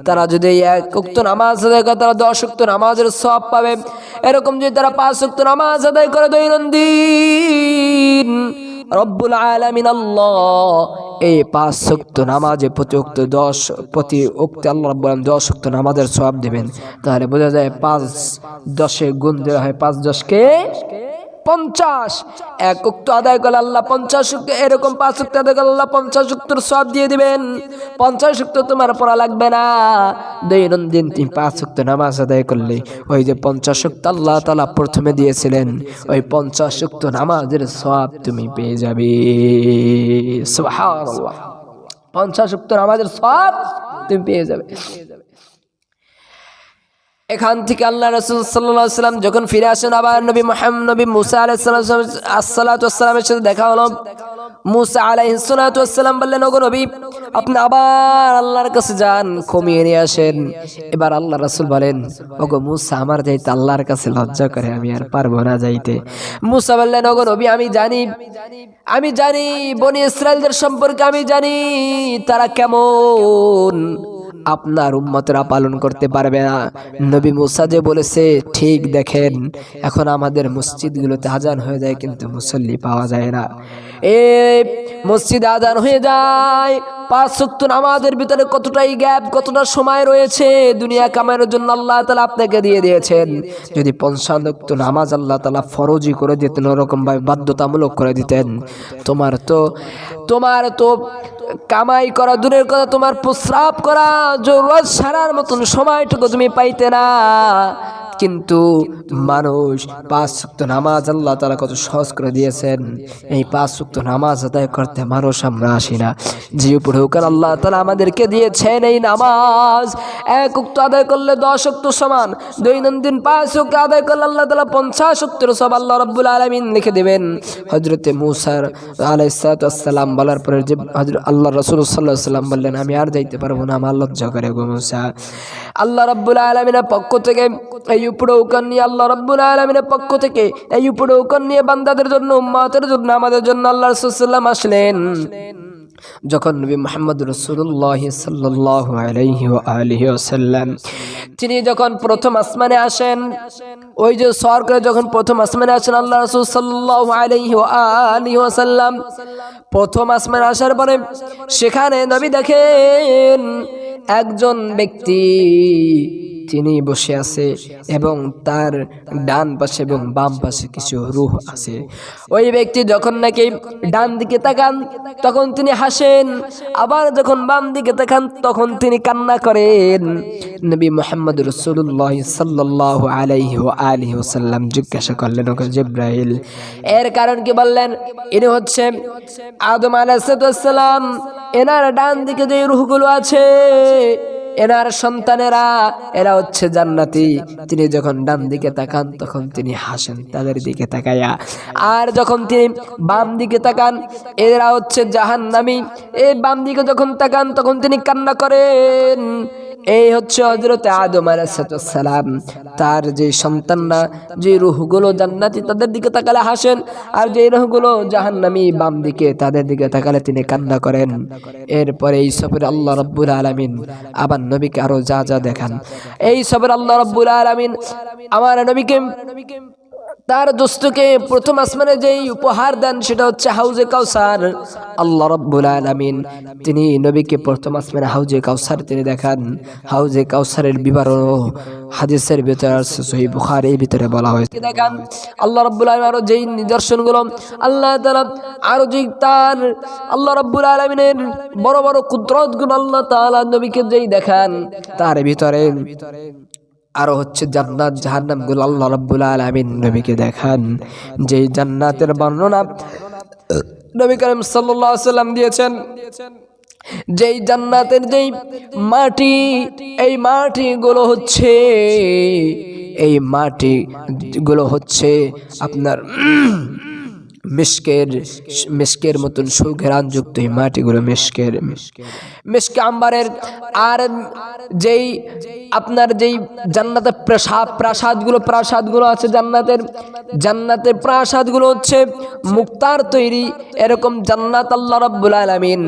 তারা যদি 1 ওয়াক্ত নামাজ আদায় করে তারা 10 ওয়াক্ত নামাজের সওয়াব পাবে। এরকম যদি তারা 5 ওয়াক্ত নামাজ আদায় করে দৈনন্দিন, রব্বুল আলামিন আল্লাহ এই 5 ওয়াক্ত নামাজে প্রতি ওয়াক্তে আল্লাহ রাব্বুল আলামিন 10 ওয়াক্ত নামাজের সওয়াব দিবেন। তাহলে বোঝা যায় 5 10 গুণ দেওয়া হয়, 5 10 কে 50। 1 ওয়াক্ত আদায় করলে আল্লাহ 50 ওয়াক্ত, এরকম 5 ওয়াক্ত আদায় করলে আল্লাহ 50 ওয়াক্তের সওয়াব দিয়ে দিবেন। 50 ওয়াক্ত তোমার পড়া লাগবে না, দৈনন্দিন তুমি 5 ওয়াক্ত নামাজ আদায় করলে ওই যে 50 ওয়াক্ত আল্লাহ তাআলা প্রথমে দিয়েছিলেন, ওই 50 ওয়াক্ত নামাজের সওয়াব তুমি পেয়ে যাবে। সুবহানাল্লাহ, 50 ওয়াক্ত নামাজের সওয়াব তুমি পেয়ে যাবে। এখান থেকে আল্লাহ রাসূল সাল্লাল্লাহু আলাইহি ওয়াসাল্লাম যখন ফিরে আসেন, আবার নবী মুসা আলাইহিস সালাতু ওয়াস সালামের সাথে দেখা হলো। মুসা আলাইহিস সালাতু ওয়াস সালাম বললেন ওগো নবী, আপনি আবার আল্লাহর কাছে যান, কমিয়ে নিয়ে আসেন। এবার আল্লাহ রাসূল বলেন ওগো মুসা, আমার যাইতে আল্লাহর কাছে লজ্জা করে, আমি আর পারবো না যাইতে। মুসা বললেন ওগো নবী, আমি জানি বনি ইসরাইলদের সম্পর্কে, আমি জানি তারা কেমন, আপনার উম্মতরা পালন করতে পারবে না। নবী মুসা যে বলেছে ঠিক, দেখেন এখন আমাদের মসজিদগুলোতে আজান হয়ে যায় কিন্তু মুসল্লি পাওয়া যায় না। এই মসজিদে আজান হয়ে যায়, 5 ওয়াক্ত নামাজের ভিতরে কতটাই গ্যাপ, কতটা সময় রয়েছে। দুনিয়া কামানোর জন্য আল্লাহ তাআলা আপনাকে দিয়ে দিয়েছেন। যদি 50 ওয়াক্ত নামাজ আল্লাহ তাআলা ফরজি করে দিতেন, ওরকম ভাবে বাধ্যতামূলক করে দিতেন, তোমার তো কামাই করা দূরের কথা, তোমার প্রস্রাব করা জরুরত সারার মতন সময়টুকু তুমি পাইতে না। কিন্তু মানুষ 5 ওয়াক্ত নামাজ আল্লাহ তাআলা কত সহজ করে দিয়েছেন, এই 5 ওয়াক্ত নামাজ আদায় করতে মানুষ আমরা আসি না। যে উপঢৌকন আল্লাহ তাআলা আমাদেরকে দিয়েছেন এই নামাজ, 1 ওয়াক্ত আদায় করলে 10 ওয়াক্ত সমান, দৈনন্দিন 5 ওয়াক্ত আদায় করলে আল্লাহ তাআলা 50 ওয়াক্তের সওয়াব আল্লাহ রাব্বুল আলামিন লিখে দেবেন। হযরতে মুসা আলাইহিস সালাম বলার পরে যে আল্লাহ রাসূল সাল্লাল্লাহু আলাইহি ওয়াসাল্লাম বললেন আমি আর যাইতে পারবো না, আমার লজ্জা করে গো মুসা। আল্লাহ রাব্বুল আলামিনের পক্ষ থেকে এই উপঢৌকন নিয়ে, আল্লাহ রাব্বুল আলামিনের পক্ষ থেকে এই উপঢৌকন নিয়ে বান্দাদের জন্য, উম্মতের জন্য, আমাদের জন্য আল্লাহ রাসূল সাল্লাল্লাহু আলাইহি ওয়াসাল্লাম আসলেন। যখন নবী মুহাম্মদ রাসূলুল্লাহ সাল্লাল্লাহু আলাইহি ওয়া আলিহি ওয়াসাল্লাম তিনি যখন প্রথম আসমানে আসেন, ওই যে সওয়ার করে যখন প্রথম আসমানে আসেন আল্লাহ রাসূল সাল্লাল্লাহু আলাইহি ওয়া আলিহি ওয়াসাল্লাম, প্রথম আসমানে আসার পরে সেখানে নবী দেখেন একজন ব্যক্তি তিনি বসে আছে এবং তার ডান পাশে এবং বাম পাশে কিছু রূহ আছে। ওই ব্যক্তি যখন নাকি ডান দিকে তাকান তখন তিনি হাসেন, আবার যখন বাম দিকে তাকান তখন তিনি কান্না করেন। নবী মুহাম্মদ রাসূলুল্লাহ সাল্লাল্লাহু আলাইহি ওয়া আলিহি ওয়াসাল্লাম জিজ্ঞাসা করলেন, ওকে জিবরাইল, এর কারণ কি? বললেন, ইনি হচ্ছে আদম আলাইহিস সালাম, এনার ডান দিকে যে রূহগুলো আছে এনার সন্তানেরা, এরা হচ্ছে জান্নাতি। তিনি যখন ডান দিকে তাকান তখন তিনি হাসেন তাদের দিকে তাকায়া, আর যখন তিনি বাম দিকে তাকান এরা হচ্ছে জাহান্নামী। এই বাম দিকে যখন তাকান তখন তিনি কান্না করেন। এই হচ্ছে হযরত আদম আলাইহিস সালাম, তার যে সন্তানরা যে রূহগুলো জান্নাতি তাদের দিকে তাকালে হাসেন, আর যে রূহগুলো জাহান্নামী বাম দিকে তাদের দিকে তাকালে তিনি কান্না করেন। এরপরে এই সফরে আল্লাহ রাব্বুল আলামিন আবার নবীকে আরো যা যা দেখান। এই সফরে আল্লাহ রাব্বুল আলামিন আমার নবীকে তার দোস্তকে প্রথম আসমানে যেই উপহার দেন সেটা হচ্ছে হাউজে কাউসার। আল্লাহ রাব্বুল আলামিন তিনি নবীকে প্রথম আসমানে হাউজে কাউসার তিনি দেখান। হাউজে কাউসারের বিবরণ হাদিসের ভিতরে আছে, সহিহ বুখারীর ভিতরে বলা হয়েছে। দেখান আল্লাহ রাব্বুল আলামিন আরো যেই নিদর্শনগুলো আল্লাহ তাআলা আরো যেই তার আল্লাহ রাব্বুল আলামিনের বড় বড় কুদরতগুলো আল্লাহ তাআলা নবীকে যেই দেখান, তার ভিতরে আরো হচ্ছে জান্নাত জাহান্নাম গুলো আল্লাহ রাব্বুল আলামিন নবীকে দেখান। যেই জান্নাতের বর্ণনা নবী করিম সাল্লাল্লাহু আলাইহি ওয়াসাল্লাম দিয়েছেন, যেই জান্নাতের যেই মাটি, এই মাটিগুলো হচ্ছে আপনার মিশকের মতন সুঘ্রাণ যুক্ত। এই মাটিগুলো মিশকে আম্বারের। আর যেই আপনার যেই জান্নাতের প্রাসাদগুলো আছে জান্নাতের প্রাসাদগুলো হচ্ছে মুক্তার তৈরি। এরকম জান্নাত আল্লাহ রাব্বুল আলামিন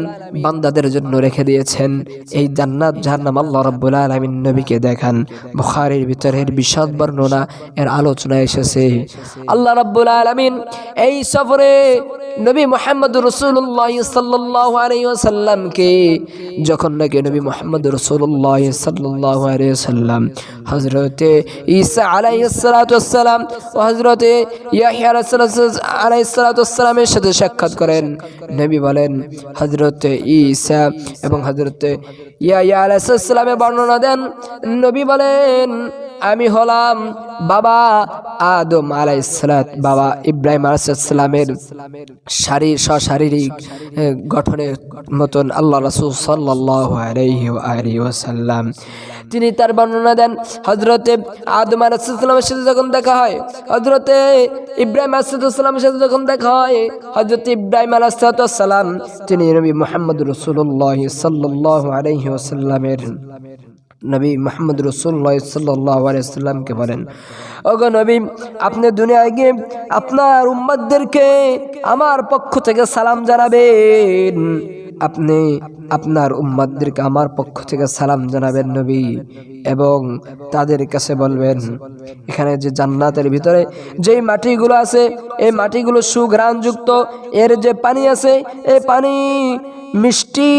বান্দাদের জন্য রেখে দিয়েছেন। এই জান্নাত জাহান্নাম আল্লাহ রাব্বুল আলামিন নবীকে দেখান। বুখারীর ভিতরের বিশদ বর্ণনা এর আলোচনা এসেছে। আল্লাহ রাব্বুল আলামিন এই সফরে নবী মুহাম্মদ রাসূলুল্লাহ সাল্লাল্লাহু আলাইহি ওয়াসাল্লামকে যখন নাকি নবী মুহাম্মদ রাসূলুল্লাহ সাল্লাল্লাহু আলাইহি ওয়াসাল্লাম হযরতে ঈসা আলাইহিস সালাতু ওয়াস সালাম ও হযরতে ইয়াহইয়া আলাইহিস সালাতু ওয়াস সালামের সাথে সাক্ষাৎ করেন, নবী বলেন, হযরতে ঈসা এবং হযরতে ইয়াহইয়া আলাইহিস সালামের বর্ণনা দেন। নবী বলেন, আমি হলাম বাবা আদম আলাইহিস সালাত, বাবা ইব্রাহিম আলাইহিস সালামের শারীরিক গঠনের মতন আল্লাহ রাসূল সাল্লাল্লাহু আলাইহি ওয়া আলিহি ওয়াসাল্লাম তিনি তার বর্ণনা দেন। হযরতে আদম আলাইহিস সালামের সাথে যখন দেখা হয়, হযরতে ইব্রাহিম আলাইহিস সালামের সাথে যখন দেখা হয়, হযরতে ইব্রাহিম আলাইহিস সালাম তিনি নবী মুহাম্মদ রাসূলুল্লাহ সাল্লাল্লাহু আলাইহি ওয়াসাল্লামের নবী মুহাম্মদ রাসূলুল্লাহ সাল্লাল্লাহু আলাইহি ওয়াসাল্লামকে বলেন, ওগো নবী, আপনি দুনিয়ায় গিয়ে আপনার উম্মতদেরকে আমার পক্ষ থেকে সালাম জানাবেন। আপনি আপনার উম্মতদেরকে আমার পক্ষ থেকে সালাম জানাবেন নবী, এবং তাদের কাছে বলবেন এখানে যে জান্নাতের ভিতরে যেই মাটিগুলো আছে এই মাটিগুলো সুঘ্রাণযুক্ত, এর যে পানি আছে এই পানি মিষ্টি,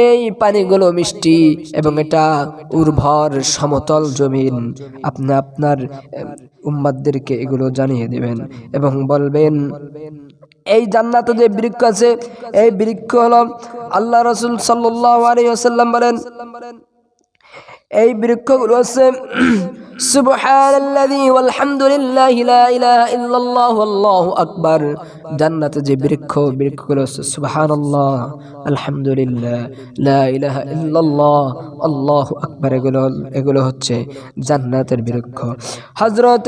এই পানিগুলো মিষ্টি এবং এটা উর্বর সমতল জমিন। আপনি আপনার উম্মতদেরকে এগুলো জানিয়ে দিবেন এবং বলবেন এই জান্নাতে যে বৃক্ষ আছে এই বৃক্ষ হলো আল্লাহ রাসূল সাল্লাল্লাহু আলাইহি ওয়াসাল্লাম বলেন এই বৃক্ষগুলো হচ্ছে সুবহানাল্লাযী ওয়ালহামদুলিল্লাহি লা ইলাহা ইল্লাল্লাহু আল্লাহু আকবার। জান্নাতে যে বৃক্ষগুলো হচ্ছে সুবহানাল্লাহ, আলহামদুলিল্লাহ, লা ইলাহা ইল্লাল্লাহ, আল্লাহু আকবার। এগুলো হচ্ছে জান্নাতের বৃক্ষ। হযরত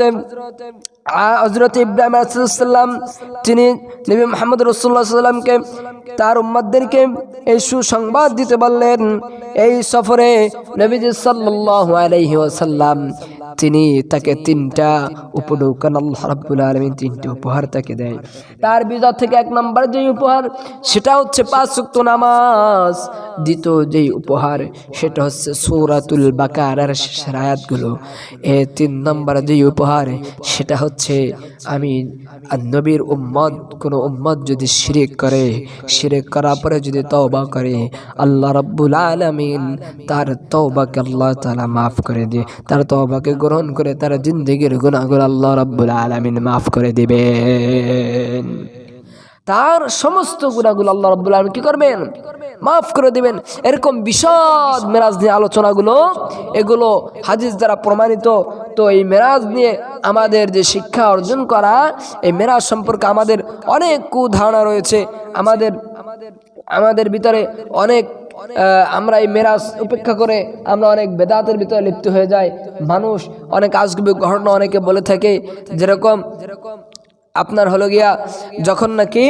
ইব্রাহিম আলাইহিস সালাম তিনি নবী মুহাম্মদ রাসূলুল্লাহ সাল্লাল্লাহু আলাইহি ওয়াসাল্লামকে তার উম্মতদেরকে এই সুসংবাদ দিতে বললেন। এই সফরে নবীজি সাল্লাল্লাহু আলাইহি ওয়াসাল্লাম তিনি তাকে তিনটা উপঢৌকন আল্লাহ রাব্বুল আলামিন তিনটা উপহার তাকে দেয়। তার ভিতর থেকে এক নম্বর যে উপহার সেটা হচ্ছে 5 ওয়াক্ত নামাজ। দ্বিতীয় যেই উপহার সেটা হচ্ছে সূরাতুল বাকারার শেষের আয়াতগুলো। 3 নম্বর যে উপহার সেটা হচ্ছে আমি নবীর উম্মত, কোন উম্মত যদি শিরক করে, শিরক করার পরে যদি তওবা করে, আল্লাহ রাব্বুল আলামিন তার তওবাকে আল্লাহ তাআলা মাফ করে দিয়ে, তার তওবাকে গ্রহণ করে তার জিন্দেগীর গুনাহগুলো আল্লাহ রাব্বুল আলামিন মাফ করে দিবেন। তার সমস্ত গুনাহগুলো আল্লাহ রাব্বুল আলামিন কি করবেন? মাফ করে দিবেন। এরকম বিশদ মেরাজ নিয়ে আলোচনাগুলো, এগুলো হাদিস দ্বারা প্রমাণিত। তো এই মেরাজ নিয়ে আমাদের যে শিক্ষা অর্জন করা, এই মেরাজ সম্পর্কে আমাদের অনেক কুধারণা রয়েছে। আমাদের ভিতরে অনেক আমরা এই মেরাজ উপেক্ষা করে আমরা অনেক বেদাতের ভিতরে লিপ্ত হয়ে যাই। মানুষ অনেক আজগুবি ঘটনা অনেকে বলে থাকে, যেরকম আপনার হলো গিয়া যখন নাকি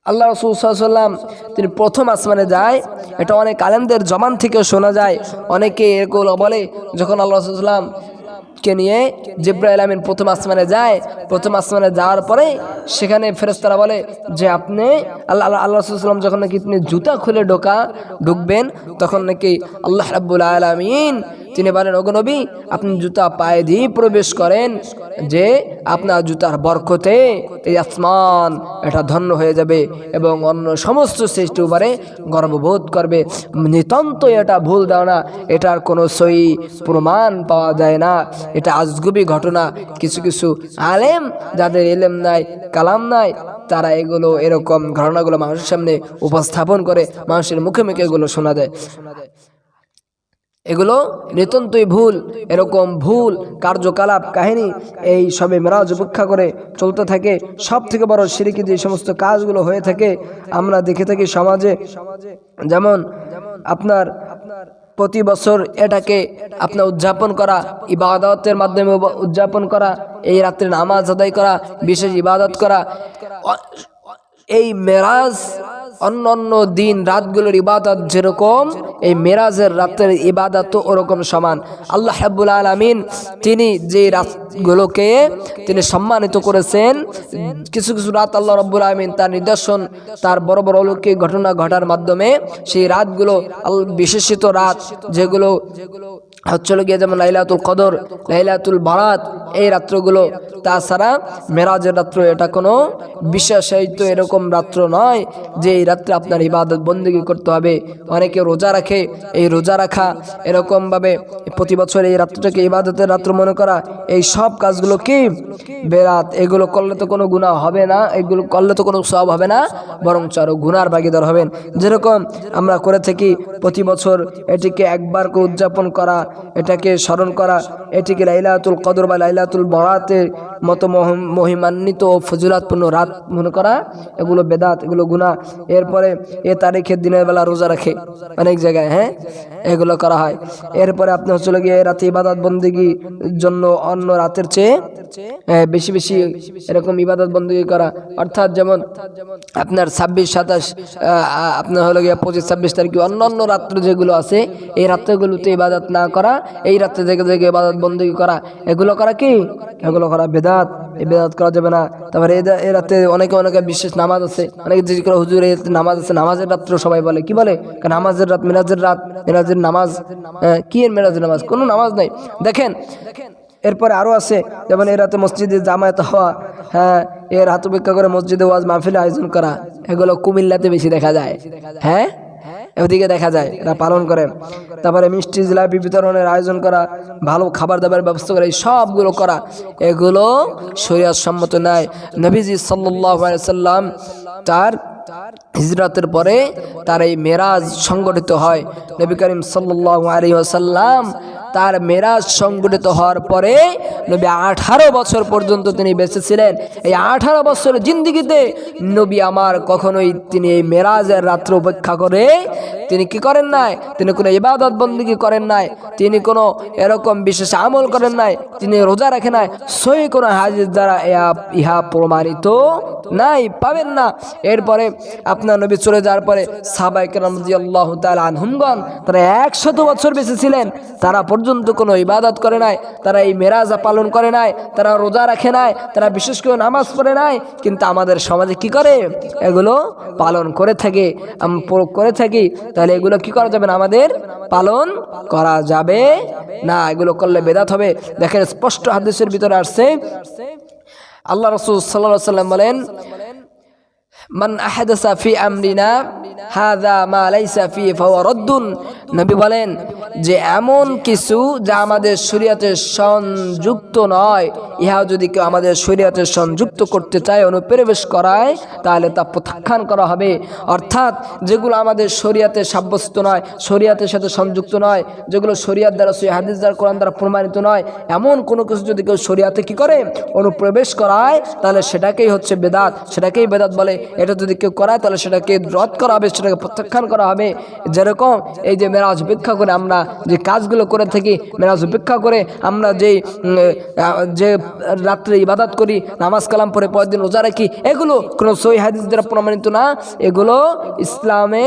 আল্লাহ রাসূল সাল্লাল্লাহু আলাইহি ওয়াসাল্লাম তিনি প্রথম আসমানে যায়, এটা অনেক আলেমদের জবান থেকে শোনা যায়। অনেকে এরকম বলে যখন আল্লাহ রাসূল সাল্লাল্লাহু আলাইহি ওয়াসাল্লাম কে নিয়ে জিবরাইল আমিন প্রথম আসমানে যায়, প্রথম আসমানে যাওয়ার পরে সেখানে ফেরেশতারা বলে যে আপনি আল্লাহ রাসূল সাল্লাল্লাহু আলাইহি ওয়াসাল্লাম যখন নাকি তিনি জুতা খুলে ঢুকবেন, তখন নাকি আল্লাহ রাব্বুল আলামিন তিনি বলেন, ওগো নবী আপনি জুতা পায়ে দিয়ে প্রবেশ করেন, যে আপনার জুতার বরকতে এই আসমান এটা ধন্য হয়ে যাবে এবং অন্য সমস্ত সৃষ্টির উপরে গর্ববোধ করবে। নিতান্ত এটা ভুল ধারণা, এটার কোনো সহি প্রমাণ পাওয়া যায় না, এটা আজগুবি ঘটনা। কিছু কিছু আলেম যাদের ইলম নাই, কালাম নাই, তারা এগুলো এরকম ঘটনাগুলো মানুষের সামনে উপস্থাপন করে, মানুষের মুখে মুখে এগুলো শোনা যায়। এগুলো নিতান্তই ভুল। এরকম ভুল কার্যকলাপ কাহিনী এই সবে মেরাজ উপেক্ষা করে চলতে থাকে। সব থেকে বড় শিরকি যে সমস্ত কাজগুলো হয়ে থাকে আমরা দেখে থাকি সমাজে, যেমন আপনার প্রতি বছর এটাকে আপনার উদযাপন করা, ইবাদতের মাধ্যমে উদযাপন করা, এই রাত্রে নামাজ আদায় করা, বিশেষ ইবাদত করা। এই মেরাজ অন্য দিন রাতগুলোর ইবাদত যেরকম, এই মেরাজের রাতের ইবাদত ওরকম সমান। আল্লাহ রাব্বুল আলামিন তিনি যে রাতগুলোকে তিনি সম্মানিত করেছেন, কিছু কিছু রাত আল্লাহ রাব্বুল আলামিন তার নিদর্শন, তার বড় বড় অলৌকিক ঘটনা ঘটার মাধ্যমে সেই রাতগুলো বিশেষিত রাত যেগুলো হচ্ছিল গিয়ে যেমন লাইলাতুল কদর, লাইলাতুল বারাত, এই রাত্রগুলো। তাছাড়া মেরাজের রাত্র এটা কোনো বিশেষায়িত এরকম রাত্র নয় যে এই রাত্রে আপনার ইবাদত বন্দেগী করতে হবে। অনেকে রোজা রাখে, এই রোজা রাখা এরকমভাবে প্রতি বছর এই রাত্রটাকে ইবাদতের রাত্র মনে করা, এই সব কাজগুলো কি বেরাত। এগুলো করলে তো কোনো গুনাহ হবে না, এগুলো করলে তো কোনো সওয়াব হবে না, বরং আরো গুনার ভাগীদার হবেন। যেরকম আমরা করে থাকি প্রতি বছর এটিকে একবার করে উদযাপন করা, এটাকে স্মরণ করা, এটিকে লাইলাতুল কদর বা লাইলাতুল বারাতের মতো মহিমান্বিত ও ফজিলতপূর্ণ রাত মনে করা, এগুলো বেদাত, এগুলো গুনাহ। এরপরে এ তারিখের দিনের বেলা রোজা রাখে অনেক জায়গায়, হ্যাঁ এগুলো করা হয়। এরপরে আপনি চলে গিয়ে রাতে ইবাদত বন্দেগীর জন্য অন্য রাতের চেয়ে বেশি বেশি এরকম ইবাদত বন্দেগী করা, অর্থাৎ যেমন আপনার 26, 27 আপনার হলো গিয়ে 25, 26 তারিখে অন্য রাত্র যেগুলো আছে এই রাত্রগুলোতে ইবাদত না করা, এই রাত্রে থেকে থেকে ইবাদত বন্দেগী করা, এগুলো করা কি? এগুলো করা বেদাত। এই বেদাত করা যাবে না। তারপরে এই রাতে অনেকে বিশেষ নামাজ আছে, অনেকে জিজ্ঞেস করে হুজুর এই নামাজ আছে, নামাজের রাত্র সবাই বলে, কি বলে? নামাজের রাত, মেরাজের রাত, মেরাজের নামাজ। কি এর মেরাজের নামাজ? কোনো নামাজ নাই। দেখেন এরপরে আরো আছে, যেমন এই রাতে মসজিদে জামায়াত হওয়া, হ্যাঁ এর হাত উপেক্ষা করে মসজিদে ওয়াজ মাহফিল আয়োজন করা, এগুলো কুমিল্লাতে বেশি দেখা যায়, হ্যাঁ ওদিকে দেখা যায় এরা পালন করে। তারপরে মিষ্টি জিলাপি বিতরণের আয়োজন করা, ভালো খাবার দাবার ব্যবস্থা করা, এই সবগুলো করা, এগুলো শরীয়ত সম্মত নয়। নবীজি সাল্লাল্লাহু আলাইহি ওয়াসাল্লাম তার হিজরতের পরে তার এই মেরাজ সংগঠিত হয়। নবী করিম সাল্লাল্লাহু আলাইহি ওয়াসাল্লাম তার মেরাজ সংগঠিত হওয়ার পরে নবী 18 বছর পর্যন্ত তিনি বেঁচে ছিলেন। এই 18 বছরের জিন্দেগিতে নবী আমার কখনোই তিনি এই মেরাজের রাত্র উপেক্ষা করে তিনি কি করেন নাই, তিনি কোনো ইবাদত বন্দেগী করেন নাই, তিনি কোনো এরকম বিশেষ আমল করেন নাই, তিনি রোজা রাখেন নাই, সহি কোনো হাদিস দ্বারা ইহা প্রমাণিত নাই, পাবেন না। এরপরে আপনার নবী চলে যাওয়ার পরে সাহাবায়ে কেরাম রাদিয়াল্লাহু তাআলা আনহুমগণ তারা 100 বছর বেঁচে ছিলেন, তারা পর্যন্ত কোনো ইবাদত করে নাই, তারা এই মেরাজ পালন করে নাই, তারা রোজা রাখে নাই, তারা বিশেষ করে নামাজ পড়ে নাই। কিন্তু আমাদের সমাজে কি করে, এগুলো পালন করে থাকি। তাহলে এগুলো কি করা যাবে না, আমাদের পালন করা যাবে না, এগুলো করলে বেদাত হবে। দেখেন স্পষ্ট হাদিসের ভিতরে আসছে, আল্লাহ রাসূল সাল্লাল্লাহু আলাইহি ওয়াসাল্লাম বলেন, মান আহাদাসা ফি আমরিনা হাযা মা লাইসা ফি ফাহুয়া রাদ্দুন। নবী বলেন যে এমন কিছু যা আমাদের শরীয়তে সংযুক্ত নয়, ইহা যদি কেউ আমাদের শরীয়তে সংযুক্ত করতে চায়, অনুপ্রবেশ করায়, তাহলে তা প্রত্যাখ্যান করা হবে। অর্থাৎ যেগুলো আমাদের শরীয়তে সাব্যস্ত নয়, শরীয়তের সাথে সংযুক্ত নয়, যেগুলো শরীয়ত দ্বারা, সহিহ হাদিস দ্বারা, কোরআন দ্বারা প্রমাণিত নয়, এমন কোনো কিছু যদি কেউ শরীয়তে কি করে, অনুপ্রবেশ করায়, তাহলে সেটাকেই হচ্ছে বেদাত, সেটাকেই বেদাত বলে। এটা যদি কেউ করায় তাহলে সেটাকে রদ করা হবে, সেটাকে প্রত্যাখ্যান করা হবে। যেরকম এই যে মেরাজ উপেক্ষা করে আমরা যে কাজগুলো করে থাকি, মেরাজ উপেক্ষা করে আমরা যে রাত্রে ইবাদত করি, নামাজ কালাম পড়ে পরের দিন রোজা রাখি, এগুলো কোনো সহিহ হাদিস দ্বারা প্রমাণিত না, এগুলো ইসলামে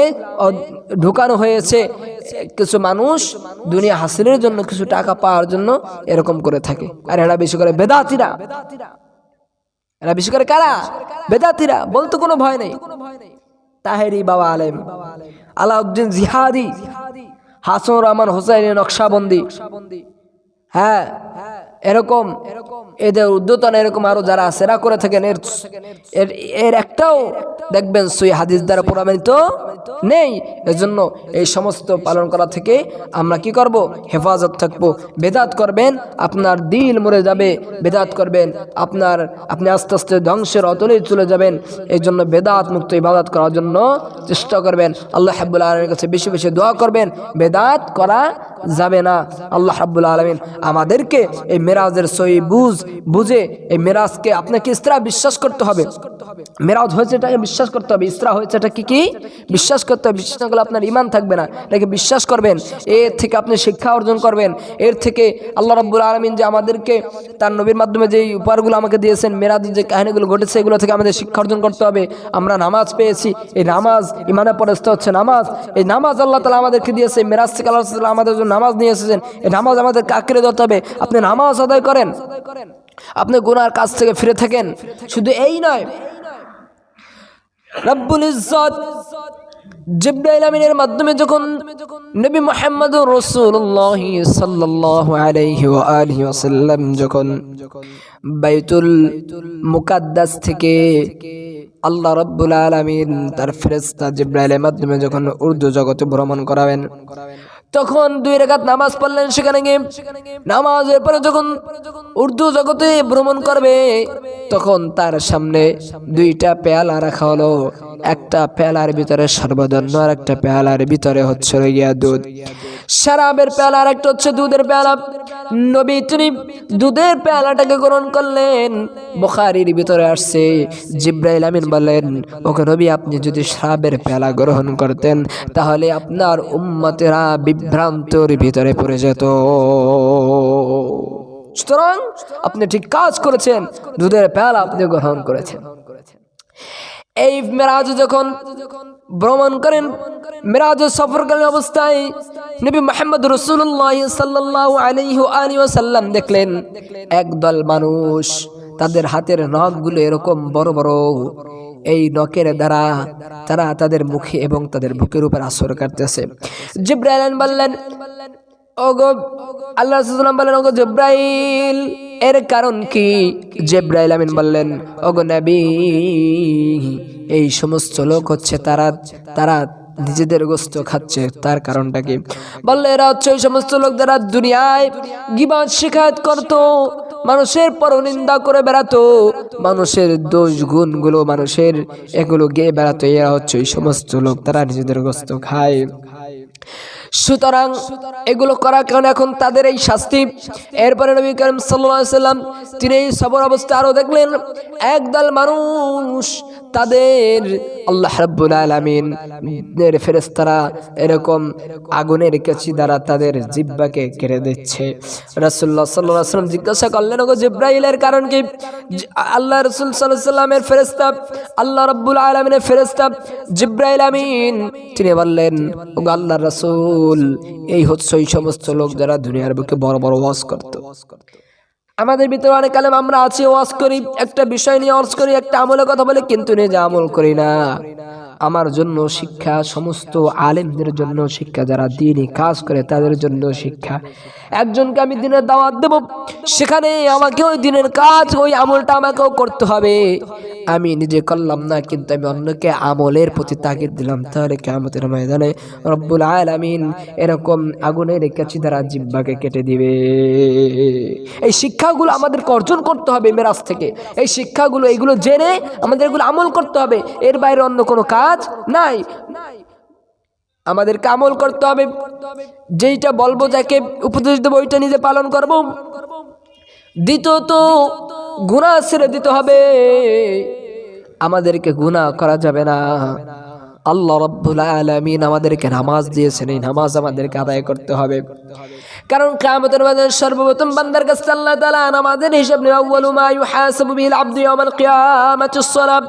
ঢুকানো হয়েছে। কিছু মানুষ দুনিয়া হাসিলের জন্য, কিছু টাকা পাওয়ার জন্য এরকম করে থাকে। আর এরা বেশি করে বেদাতিরা, এরা বেশি করে কারা, বেদাতিরা, বলতে কোনো ভয় নেই। তাহেরি বাবা আলেম, আলাউদ্দিন জিহাদি, হাসান রহমান হোসাইনি নকশবন্দি, হ্যাঁ এরকম এদের উদ্যতন এরকম আরো যারা আছে এরা করে থাকেন। এর একটাও দেখবেন সহিহ হাদিস দ্বারা প্রমাণিত নেই। এজন্য এই সমস্ত পালন করা থেকে আমরা কি করব, হেফাজত থাকবো। বেদাত করবেন আপনার দিল মরে যাবে, বেদাত করবেন আপনি আস্তে আস্তে ধ্বংসের অতলে চলে যাবেন। এই জন্য বেদাত মুক্ত ইবাদত করার জন্য চেষ্টা করবেন। আল্লাহ রাব্বুল আলামিনের কাছে বেশি বেশি দোয়া করবেন, বেদাত করা যাবে না। আল্লাহ রাব্বুল আলামিন আমাদেরকে এই মেরাজের সহি বুঝে এই মেরাজকে আপনাকে ইসরা বিশ্বাস করতে হবে। মেরাজ হয়েছে এটাকে বিশ্বাস করতে হবে, ইসরা হয়েছে এটা কি বিশ্বাস করতে হবে। বিশ্বাস না করলে আপনার ঈমান থাকবে না, এটাকে বিশ্বাস করবেন। এর থেকে আপনি শিক্ষা অর্জন করবেন। এর থেকে আল্লাহ রাব্বুল আলামিন যে আমাদেরকে তার নবীর মাধ্যমে যে উপহারগুলো আমাকে দিয়েছেন, মেরাজের যে কাহিনীগুলো ঘটেছে, এগুলো থেকে আমাদের শিক্ষা অর্জন করতে হবে। আমরা নামাজ পেয়েছি, এই নামাজ ঈমানের পরস্ত হচ্ছে নামাজ। এই নামাজ আল্লাহ তাআলা আমাদেরকে দিয়েছে, মেরাজ থেকে আল্লাহ তাআলা আমাদের জন্য নামাজ নিয়ে এসেছেন। এই নামাজ আমাদেরকে আঁকড়ে ধরতে হবে। আপনি নামাজ আদায় করেন, আপনি গুনার কাজ থেকে ফিরে থাকেন। শুধু এই নয়, রব্বুল ইজ্জত জিবরাইল আমিনের মাধ্যমে যখন নবী মুহাম্মদুর রাসূলুল্লাহ সাল্লাল্লাহু আলাইহি ওয়া আলিহি ওয়াসাল্লাম যখন বাইতুল মুকাদ্দাস থেকে আল্লাহ রাব্বুল আলামিন তার ফেরেশতা জিবরাইলের মাধ্যমে যখন উর্দু জগতে ভ্রমণ করাবেন, তখন 2 রাকাত নামাজ পড়লেন। সেখানে গিয়ে নামাজের পরে যখন উর্দু জগতে ভ্রমণ করবে, তখন তার সামনে 2টা পেয়ালা রাখা হলো। একটা পেয়ালার ভিতরে সর্বধন্য, আর একটা পেয়ালার ভিতরে হচ্ছে দুধ। শরাবের পেয়ালা আর একটা হচ্ছে দুধের পেয়ালা। নবী তিনি দুধের পেয়ালাটাকে গ্রহণ করলেন। বুখারীর ভিতরে আসছে, জিবরাইল আমিন বললেন, ওকে নবী, আপনি যদি শরাবের পেয়ালা গ্রহণ করতেন তাহলে আপনার উম্মতেরা বিভ্রান্তর ভিতরে পড়ে যেত। সুতরাং আপনি ঠিক কাজ করেছেন, দুধের পেয়ালা আপনি গ্রহণ করেছেন। এই মেরাজ যখন ভ্রমণ করেন, মেরাজ সফরকালীন অবস্থায় নবী মুহাম্মদ রাসূলুল্লাহ সাল্লাল্লাহু আলাইহি ওয়া আলিহি ওয়াসাল্লাম দেখলেন একদল মানুষ, তাদের হাতের নখগুলো এরকম বড় বড়। এই নখের দ্বারা তারা তাদের মুখে এবং তাদের বুকের উপর আসর করতেছে। জিবরাইল বললেন, ওগো আল্লাহ রাসূল বললেন, ওগো জিবরাইল, এর কারণ কি? জিবরাইল আমিন বললেন, ওগো নবী, এই সমস্ত লোক হচ্ছে তারা নিজেদের গোশত খাচ্ছে। তার কারণটা কি? বললে, এরা হচ্ছে ওই সমস্ত লোক যারা দুনিয়ায় গীবত শিকায়ত করত, মানুষের পরনিন্দা করে বেড়াতো, মানুষের দোষ গুণগুলো মানুষের এগুলো গিয়ে বেড়াতো। এরা হচ্ছে ওই সমস্ত লোক, তারা নিজেদের গোশত খায়। সুতরাং এগুলো করার কারণে এখন তাদের এই শাস্তি। এরপরে নবী করিম সাল্লাল্লাহু আলাইহি ওয়াসাল্লাম তিনি এই সবর অবস্থা আরো দেখলেন একদল মানুষ তাদের আল্লাহ রাব্বুল আলামিন এর ফেরেশতারা এরকম আগুনের কাছি দ্বারা তাদের জিহ্বাকে কেড়ে দিচ্ছে। রাসূলুল্লাহ সাল্লাল্লাহু আলাইহি ওয়াসাল্লাম জিজ্ঞাসা করলেন, ওগো জিবরাইলের কারণ কি? আল্লাহ রাসূল সাল্লাল্লাহু আলাইহি ওয়াসাল্লামের ফেরেশতা, আল্লাহ রাব্বুল আলামিনের ফেরেশতা জিবরাইল আমিন তিনি বললেন, ওগো আল্লাহর রাসূল, এই হচ্ছে ওই সমস্ত লোক যারা দুনিয়ার বুকে বড় বড় ওয়াজ করত। আমাদের ভিতরে অনেক আলেম আমরা আছি, ওয়াজ করি, একটা বিষয় নিয়ে ওয়াজ করি, একটা আমলের কথা বলি, কিন্তু নিজে আমল করি না। আমার জন্য শিক্ষা, সমস্ত আলেমদের জন্য শিক্ষা, যারা দ্বীনি কাজ করে তাদের জন্য শিক্ষা। একজনকে আমি দিনের দাওয়াত দেব, সেখানে আমাকে ওই দিনের কাজ, ওই আমলটা আমাকেও করতে হবে। আমি নিজে করলাম না, কিন্তু আমি অন্যকে আমলের প্রতি তাগিদ দিলাম, তাহলে কিয়ামতের ময়দানে রব্বুল আলামিন এরকম আগুনের কাছি দ্বারা জিহ্বাকে কেটে দিবে। এই শিক্ষাগুলো আমাদেরকে অর্জন করতে হবে মেরাজ থেকে। এই শিক্ষাগুলো, এইগুলো জেনে আমাদের এগুলো আমল করতে হবে, এর বাইরে অন্য কোনো কাজ নাই। আমাদেরকে আমল করতে হবে, যেইটা বলবো, যাকে উপদেশ দেবো, ওইটা নিজে পালন করব। দ্বিতীয়ত গুনাহ ছেড়ে দিতে হবে, আমাদেরকে গুনাহ করা যাবে না। আল্লাহ রাব্বুল আলামিন আমাদেরকে নামাজ দিয়েছেন, এই নামাজ আমাদেরকে আদায় করতে হবে। কারণ কিয়ামতের ময়দানে সর্বপ্রথম বান্দার কাছে আল্লাহ তাআলা নামাজের হিসাব নেবে। আউয়ালু মা ইউহাসাবু বিল আবদু ইয়াওমাল কিয়ামাতিস সালাত।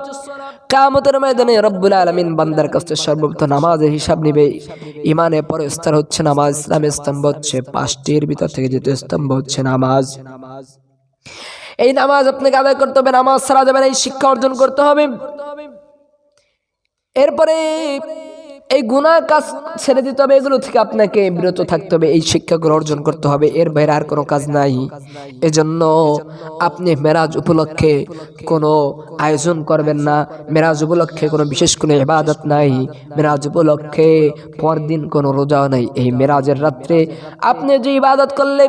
কিয়ামতের ময়দানে রব্বুল আলামিন বান্দার কাছে সর্বপ্রথম নামাজের হিসাব নেবে। ঈমানের পরের স্তর হচ্ছে নামাজ, ইসলামের স্তম্ভ হচ্ছে পাঁচটির ভিতর থেকে দ্বিতীয় স্তম্ভ হচ্ছে নামাজ। এই নামাজ আপনাকে আদায় করতে হবে, নামাজ ছাড়া যাবে না, এই শিক্ষা অর্জন করতে হবে। এরপরে এই গুনাহ কাজ ছেড়ে দিতে হবে, এগুলো থেকে আপনাকে বিরত থাকতে হবে, এই শিক্ষাগুলো অর্জন করতে হবে, এর বাইরে আর কোনো কাজ নাই। এজন্য আপনি মেরাজ উপলক্ষে কোনো আয়োজন করবেন না, মেরাজ উপলক্ষে কোনো বিশেষ কোনো ইবাদত নাই, মেরাজ উপলক্ষে পরদিন কোনো রোজাও নাই। এই মেরাজের রাত্রে আপনি যে ইবাদত করলে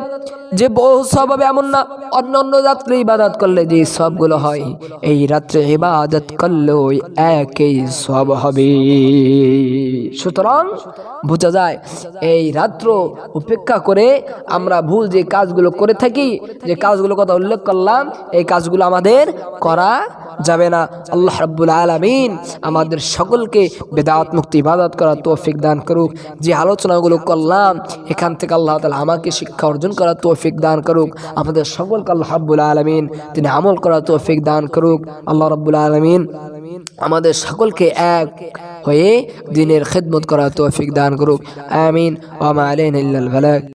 যে বহু সওয়াব হবে এমন না, অন্য অন্য রাত্রে ইবাদত করলে যে সবগুলো হয়, এই রাত্রে ইবাদত করলেও একই সওয়াব হবে। সুতরাং বোঝা যায় এই রাত্র উপেক্ষা করে আমরা ভুল যে কাজগুলো করে থাকি, যে কাজগুলো কথা উল্লেখ করলাম, এই কাজগুলো আমাদের করা যাবে না। আল্লাহ রাব্বুল আলামিন আমাদের সকলকে বেদাত মুক্ত ইবাদত করার তৌফিক দান করুক। যে আলোচনাগুলো করলাম এখান থেকে আল্লাহ তাআলা আমাকে শিক্ষা অর্জন করার তৌফিক দান করুক। আমাদের সকলকে আল্লাহ রাব্বুল আলামিন তিনি আমল করার তৌফিক দান করুক। আল্লাহ রাব্বুল আলামিন আমাদের সকলকে এক হয়ে দ্বীনের খিদমত করার তৌফিক দান করুক। আমিন। ওয়া মা আলাইনা ইল্লাল বালাগ।